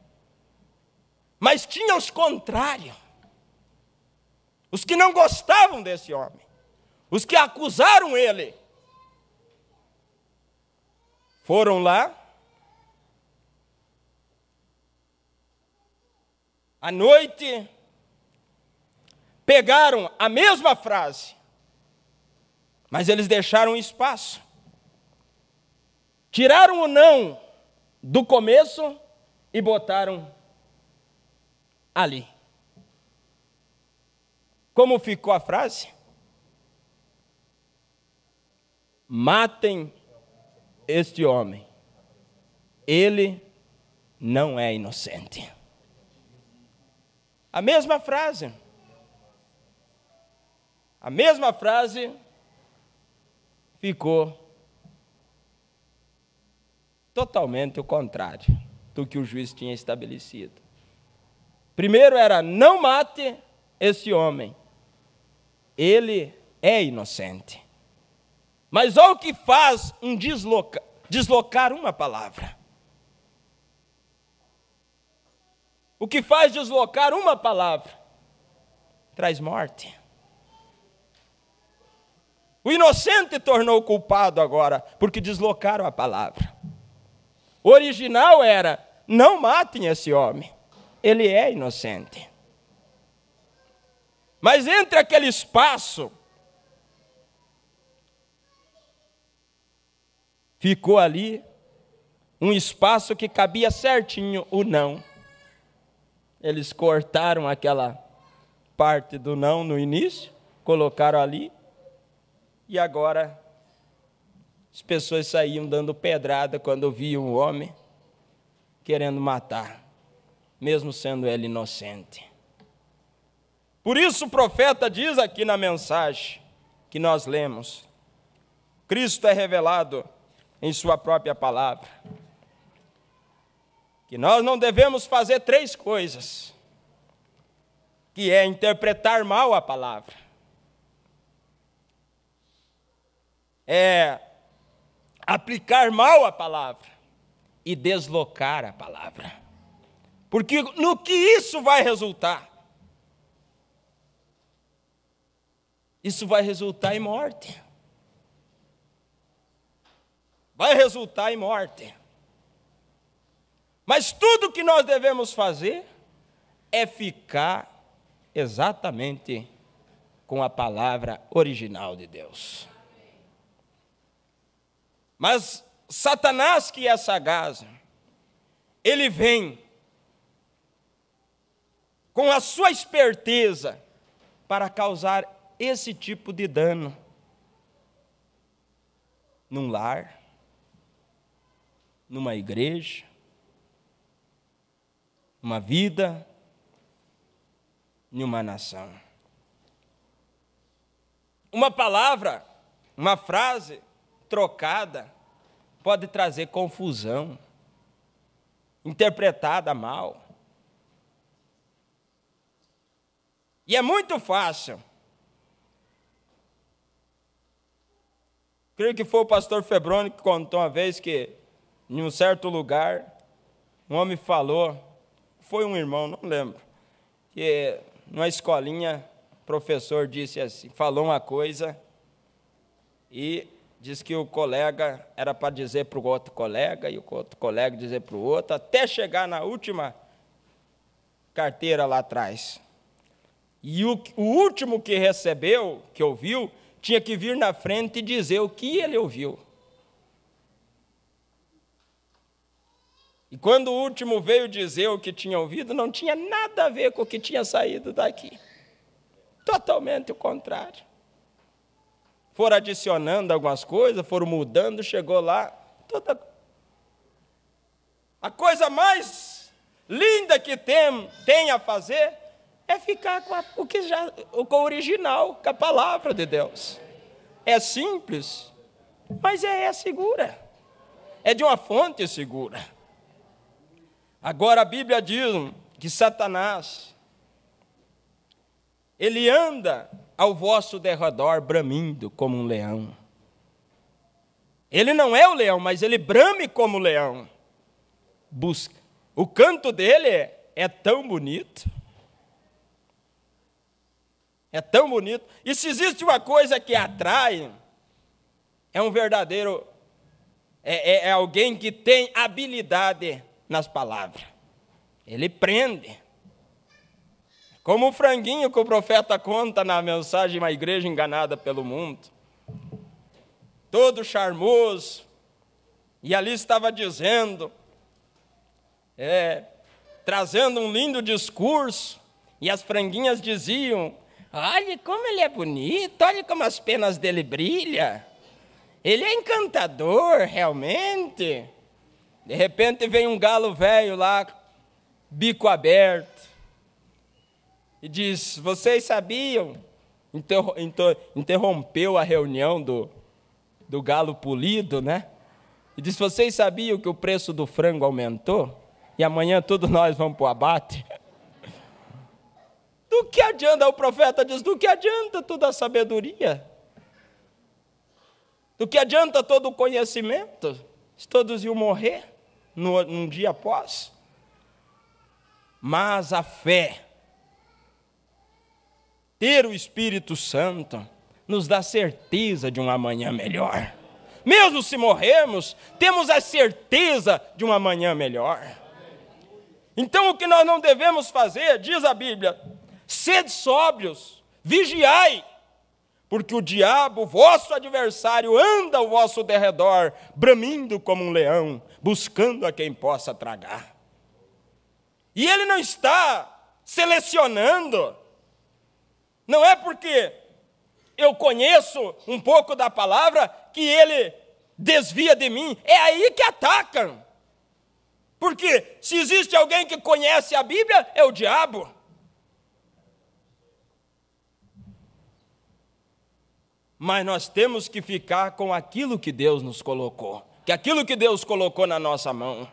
Mas tinha os contrários. Os que não gostavam desse homem. Os que acusaram ele. Foram lá. À noite, pegaram a mesma frase, mas eles deixaram espaço. Tiraram o não do começo e botaram ali. Como ficou a frase? Matem este homem. Ele não é inocente. A mesma frase. A mesma frase ficou totalmente o contrário do que o juiz tinha estabelecido. Primeiro era: não mate esse homem. Ele é inocente. Mas olha o que faz um deslocar uma palavra. O que faz deslocar uma palavra? Traz morte. O inocente tornou culpado agora, porque deslocaram a palavra. O original era: não matem esse homem. Ele é inocente. Mas entre aquele espaço, ficou ali um espaço que cabia certinho o não. Eles cortaram aquela parte do não no início, colocaram ali, e agora as pessoas saíam dando pedrada quando viam o homem querendo matar, mesmo sendo ele inocente. Por isso o profeta diz aqui na mensagem que nós lemos: Cristo é revelado em sua própria palavra, que nós não devemos fazer 3 coisas, que é interpretar mal a palavra, é aplicar mal a palavra e deslocar a palavra. Porque no que isso vai resultar? Isso vai resultar em morte. Vai resultar em morte. Mas tudo que nós devemos fazer é ficar exatamente com a palavra original de Deus. Mas Satanás, que é sagaz, ele vem com a sua esperteza para causar esse tipo de dano num lar, numa igreja, numa vida, numa nação. Uma palavra, uma frase trocada pode trazer confusão, interpretada mal. E é muito fácil. Creio que foi o pastor Febroni que contou uma vez que, em um certo lugar, um homem falou, foi um irmão, não lembro, que numa escolinha, o professor disse assim, falou uma coisa e disse que o colega era para dizer para o outro colega, e o outro colega dizer para o outro, até chegar na última carteira lá atrás. E o último que recebeu, que ouviu, tinha que vir na frente e dizer o que ele ouviu. E quando o último veio dizer o que tinha ouvido, não tinha nada a ver com o que tinha saído daqui. Totalmente o contrário. Foram adicionando algumas coisas, foram mudando, chegou lá. A coisa mais linda que tem a fazer é ficar com o original, com a palavra de Deus. É simples, mas é segura. É de uma fonte segura. Agora a Bíblia diz que Satanás, ele anda ao vosso derredor bramindo como um leão. Ele não é o leão, mas ele brame como o leão. Busca. O canto dele é tão bonito. É tão bonito. E se existe uma coisa que atrai, é um verdadeiro, é alguém que tem habilidade nas palavras. Ele prende. Como o franguinho que o profeta conta na mensagem Uma Igreja Enganada pelo Mundo. Todo charmoso. E ali estava dizendo, trazendo um lindo discurso. E as franguinhas diziam, olha como ele é bonito, olha como as penas dele brilham. Ele é encantador, realmente. De repente vem um galo velho lá, bico aberto. E diz, vocês sabiam? Interrompeu a reunião do galo polido, né? E diz, vocês sabiam que o preço do frango aumentou? E amanhã todos nós vamos para o abate? Do que adianta, o profeta diz, do que adianta toda a sabedoria? Do que adianta todo o conhecimento? Se todos iam morrer num dia após. Mas a fé, ter o Espírito Santo, nos dá certeza de um amanhã melhor. Mesmo se morrermos, temos a certeza de um amanhã melhor. Então o que nós não devemos fazer, diz a Bíblia, sede sóbrios, vigiai, porque o diabo, vosso adversário, anda ao vosso derredor, bramindo como um leão, buscando a quem possa tragar. E ele não está selecionando. Não é porque eu conheço um pouco da palavra que ele desvia de mim. É aí que atacam. Porque se existe alguém que conhece a Bíblia, é o diabo. Mas nós temos que ficar com aquilo que Deus nos colocou. Que aquilo que Deus colocou na nossa mão.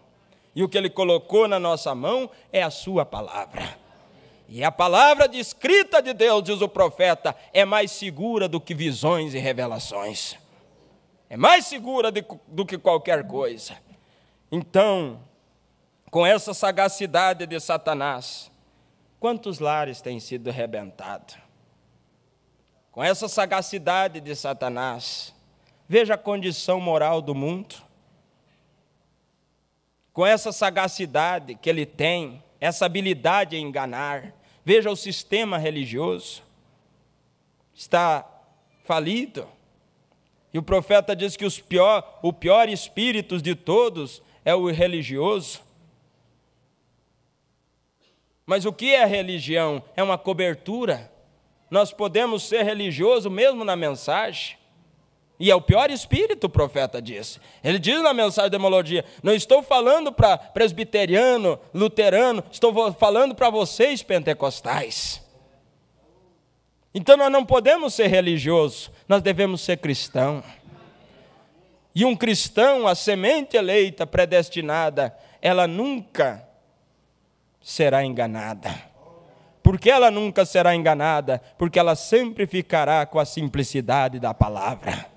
E o que Ele colocou na nossa mão é a sua palavra. E a palavra escrita de Deus, diz o profeta, é mais segura do que visões e revelações. É mais segura do que qualquer coisa. Então, com essa sagacidade de Satanás, quantos lares têm sido arrebentados? Com essa sagacidade de Satanás, veja a condição moral do mundo. Com essa sagacidade que ele tem, essa habilidade em enganar, veja o sistema religioso, está falido. E o profeta diz que o pior espírito de todos é o religioso. Mas o que é religião? É uma cobertura. Nós podemos ser religiosos mesmo na mensagem. E é o pior espírito, o profeta disse. Ele diz na mensagem da Demologia, não estou falando para presbiteriano, luterano, estou falando para vocês pentecostais. Então nós não podemos ser religiosos, nós devemos ser cristão. E um cristão, a semente eleita, predestinada, ela nunca será enganada. Por que ela nunca será enganada? Porque ela sempre ficará com a simplicidade da palavra.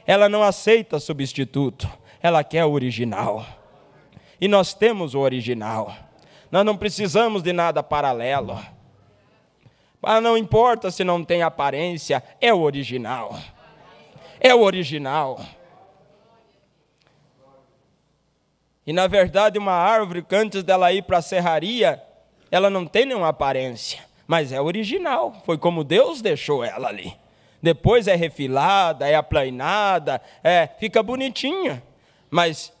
Ela não aceita substituto, ela quer o original. E nós temos o original. Nós não precisamos de nada paralelo. Mas não importa se não tem aparência, é o original. É o original. E na verdade uma árvore, que antes dela ir para a serraria, ela não tem nenhuma aparência, mas é original. Foi como Deus deixou ela ali. Depois é refilada, é aplainada, fica bonitinha. Mas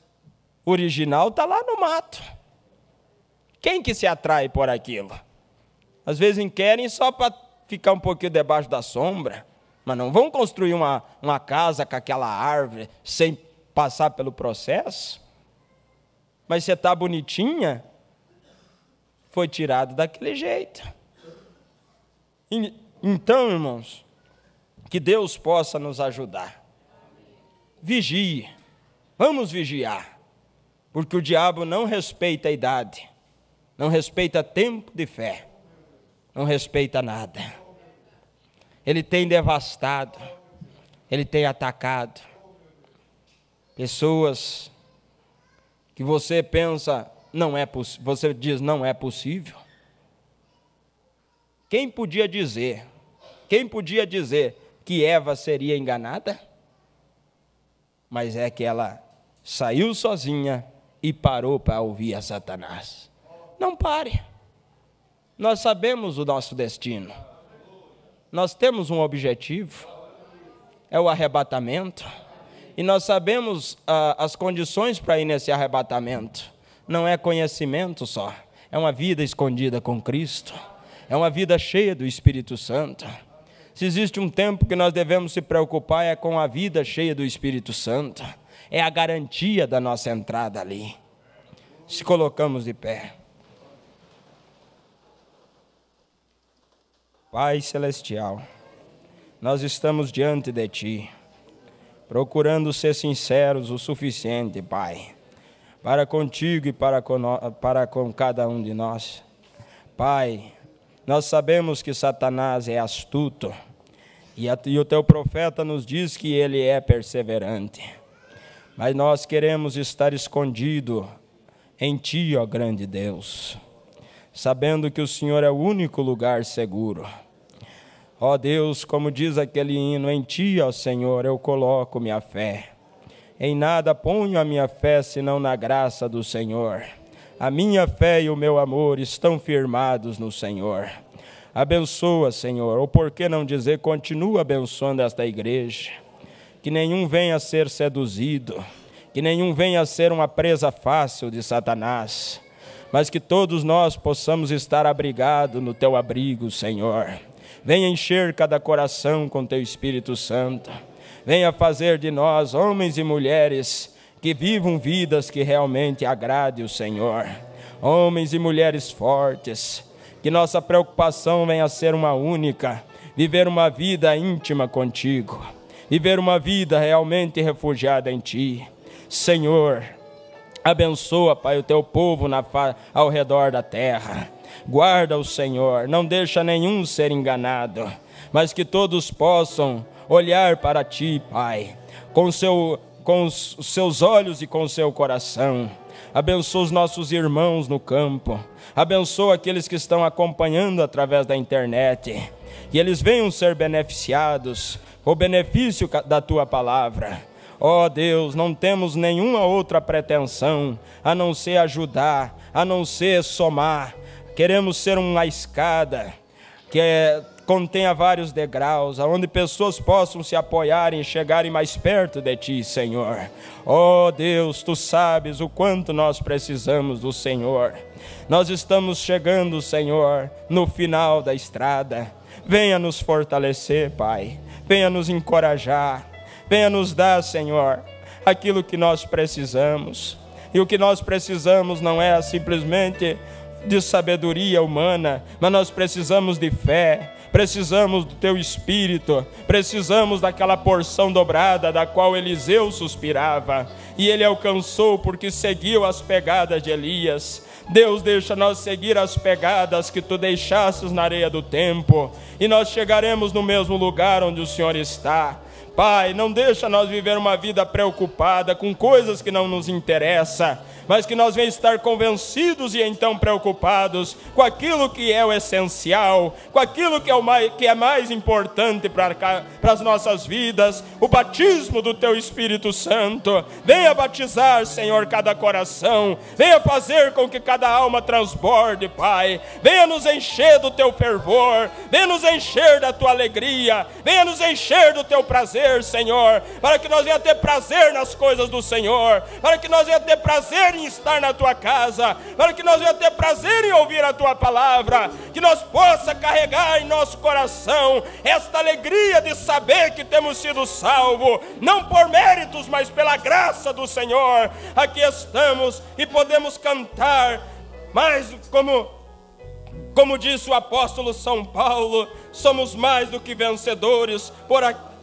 O original está lá no mato. Quem que se atrai por aquilo? Às vezes querem só para ficar um pouquinho debaixo da sombra, mas não vão construir uma casa com aquela árvore sem passar pelo processo. Mas você está bonitinha, foi tirado daquele jeito. Então, irmãos, que Deus possa nos ajudar. Vigie, vamos vigiar, porque o diabo não respeita a idade, não respeita tempo de fé, não respeita nada. Ele tem devastado, ele tem atacado pessoas que você pensa, você diz não é possível. Quem podia dizer que Eva seria enganada? Mas é que ela saiu sozinha e parou para ouvir a Satanás. Não pare. Nós sabemos o nosso destino. Nós temos um objetivo, é o arrebatamento. E nós sabemos as condições para ir nesse arrebatamento. Não é conhecimento só, é uma vida escondida com Cristo. É uma vida cheia do Espírito Santo. Se existe um tempo que nós devemos se preocupar, é com a vida cheia do Espírito Santo. É a garantia da nossa entrada ali. Se colocamos de pé. Pai Celestial, nós estamos diante de Ti, procurando ser sinceros o suficiente, Pai, para contigo e para com cada um de nós. Pai, nós sabemos que Satanás é astuto, e o Teu profeta nos diz que ele é perseverante. Mas nós queremos estar escondido em Ti, ó grande Deus, sabendo que o Senhor é o único lugar seguro. Ó Deus, como diz aquele hino, em Ti, ó Senhor, eu coloco minha fé. Em nada ponho a minha fé, senão na graça do Senhor. A minha fé e o meu amor estão firmados no Senhor. Abençoa, Senhor, ou por que não dizer, continua abençoando esta igreja. Que nenhum venha a ser seduzido, que nenhum venha a ser uma presa fácil de Satanás, mas que todos nós possamos estar abrigados no Teu abrigo, Senhor. Venha encher cada coração com Teu Espírito Santo. Venha fazer de nós homens e mulheres que vivam vidas que realmente agradem o Senhor. Homens e mulheres fortes, que nossa preocupação venha a ser uma única, viver uma vida íntima contigo, viver uma vida realmente refugiada em Ti. Senhor, abençoa, Pai, o Teu povo ao redor da terra. Guarda o Senhor, não deixa nenhum ser enganado, mas que todos possam olhar para Ti, Pai, com os seus olhos e com o seu coração. Abençoa os nossos irmãos no campo, abençoa aqueles que estão acompanhando através da internet, que eles venham ser beneficiados com o benefício da Tua palavra. Ó Deus, não temos nenhuma outra pretensão a não ser ajudar, a não ser somar. Queremos ser uma escada que contenha vários degraus, onde pessoas possam se apoiar e chegarem mais perto de Ti, Senhor. Ó Deus, Tu sabes o quanto nós precisamos do Senhor. Nós estamos chegando, Senhor, no final da estrada. Venha nos fortalecer, Pai. Venha nos encorajar. Venha nos dar, Senhor, aquilo que nós precisamos. E o que nós precisamos não é simplesmente de sabedoria humana, mas nós precisamos de fé, precisamos do Teu Espírito, precisamos daquela porção dobrada da qual Eliseu suspirava, e ele alcançou porque seguiu as pegadas de Elias. Deus, deixa nós seguir as pegadas que Tu deixastes na areia do tempo, e nós chegaremos no mesmo lugar onde o Senhor está. Pai, não deixa nós viver uma vida preocupada com coisas que não nos interessam, mas que nós venhamos estar convencidos e então preocupados com aquilo que é o essencial, com aquilo que é mais importante para as nossas vidas, o batismo do Teu Espírito Santo. Venha batizar, Senhor, cada coração, venha fazer com que cada alma transborde, Pai. Venha nos encher do Teu fervor, venha nos encher da Tua alegria, venha nos encher do Teu prazer, prazer, Senhor, para que nós venha ter prazer nas coisas do Senhor, para que nós venha ter prazer em estar na Tua casa, para que nós venha ter prazer em ouvir a Tua palavra, que nós possa carregar em nosso coração esta alegria de saber que temos sido salvos, não por méritos, mas pela graça do Senhor. Aqui estamos e podemos cantar, mas como disse o apóstolo São Paulo, somos mais do que vencedores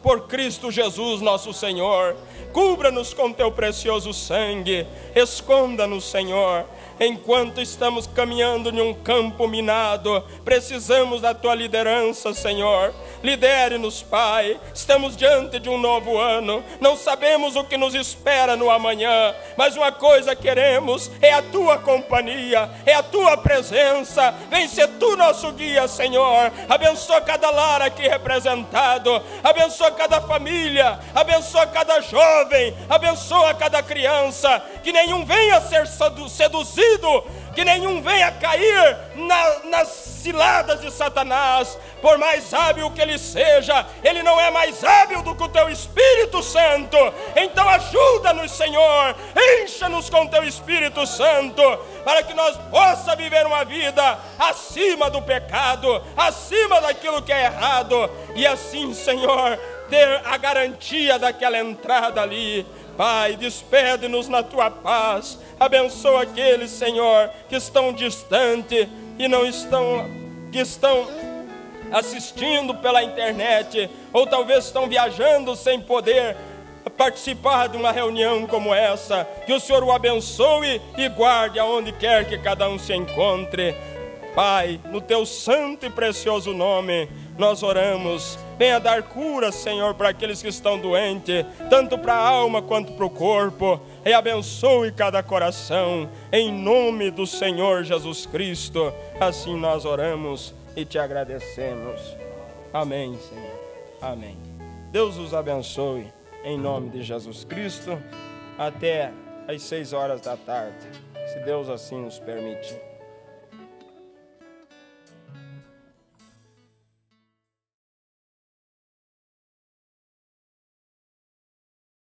por Cristo Jesus nosso Senhor. Cubra-nos com Teu precioso sangue, esconda-nos, Senhor. Enquanto estamos caminhando em um campo minado, precisamos da Tua liderança, Senhor. Lidere-nos, Pai. Estamos diante de um novo ano, não sabemos o que nos espera no amanhã, mas uma coisa queremos, é a Tua companhia, é a Tua presença. Vem ser Tu nosso guia, Senhor. Abençoa cada lar aqui representado, abençoa cada família, abençoa cada jovem, abençoa cada criança, que nenhum venha ser seduzido, que nenhum venha cair nas ciladas de Satanás. Por mais hábil que ele seja, ele não é mais hábil do que o Teu Espírito Santo. Então ajuda-nos, Senhor, encha-nos com Teu Espírito Santo, para que nós possamos viver uma vida acima do pecado, acima daquilo que é errado, e assim, Senhor, ter a garantia daquela entrada ali. Pai, despede-nos na Tua paz, abençoa aqueles, Senhor, que estão distantes e que estão assistindo pela internet, ou talvez estão viajando sem poder participar de uma reunião como essa. Que o Senhor o abençoe e guarde aonde quer que cada um se encontre. Pai, no Teu santo e precioso nome, nós oramos. Venha dar cura, Senhor, para aqueles que estão doentes, tanto para a alma quanto para o corpo, e abençoe cada coração, em nome do Senhor Jesus Cristo. Assim nós oramos e Te agradecemos. Amém, Senhor. Amém. Deus os abençoe, em nome de Jesus Cristo, até às 6 horas da tarde, se Deus assim nos permitir.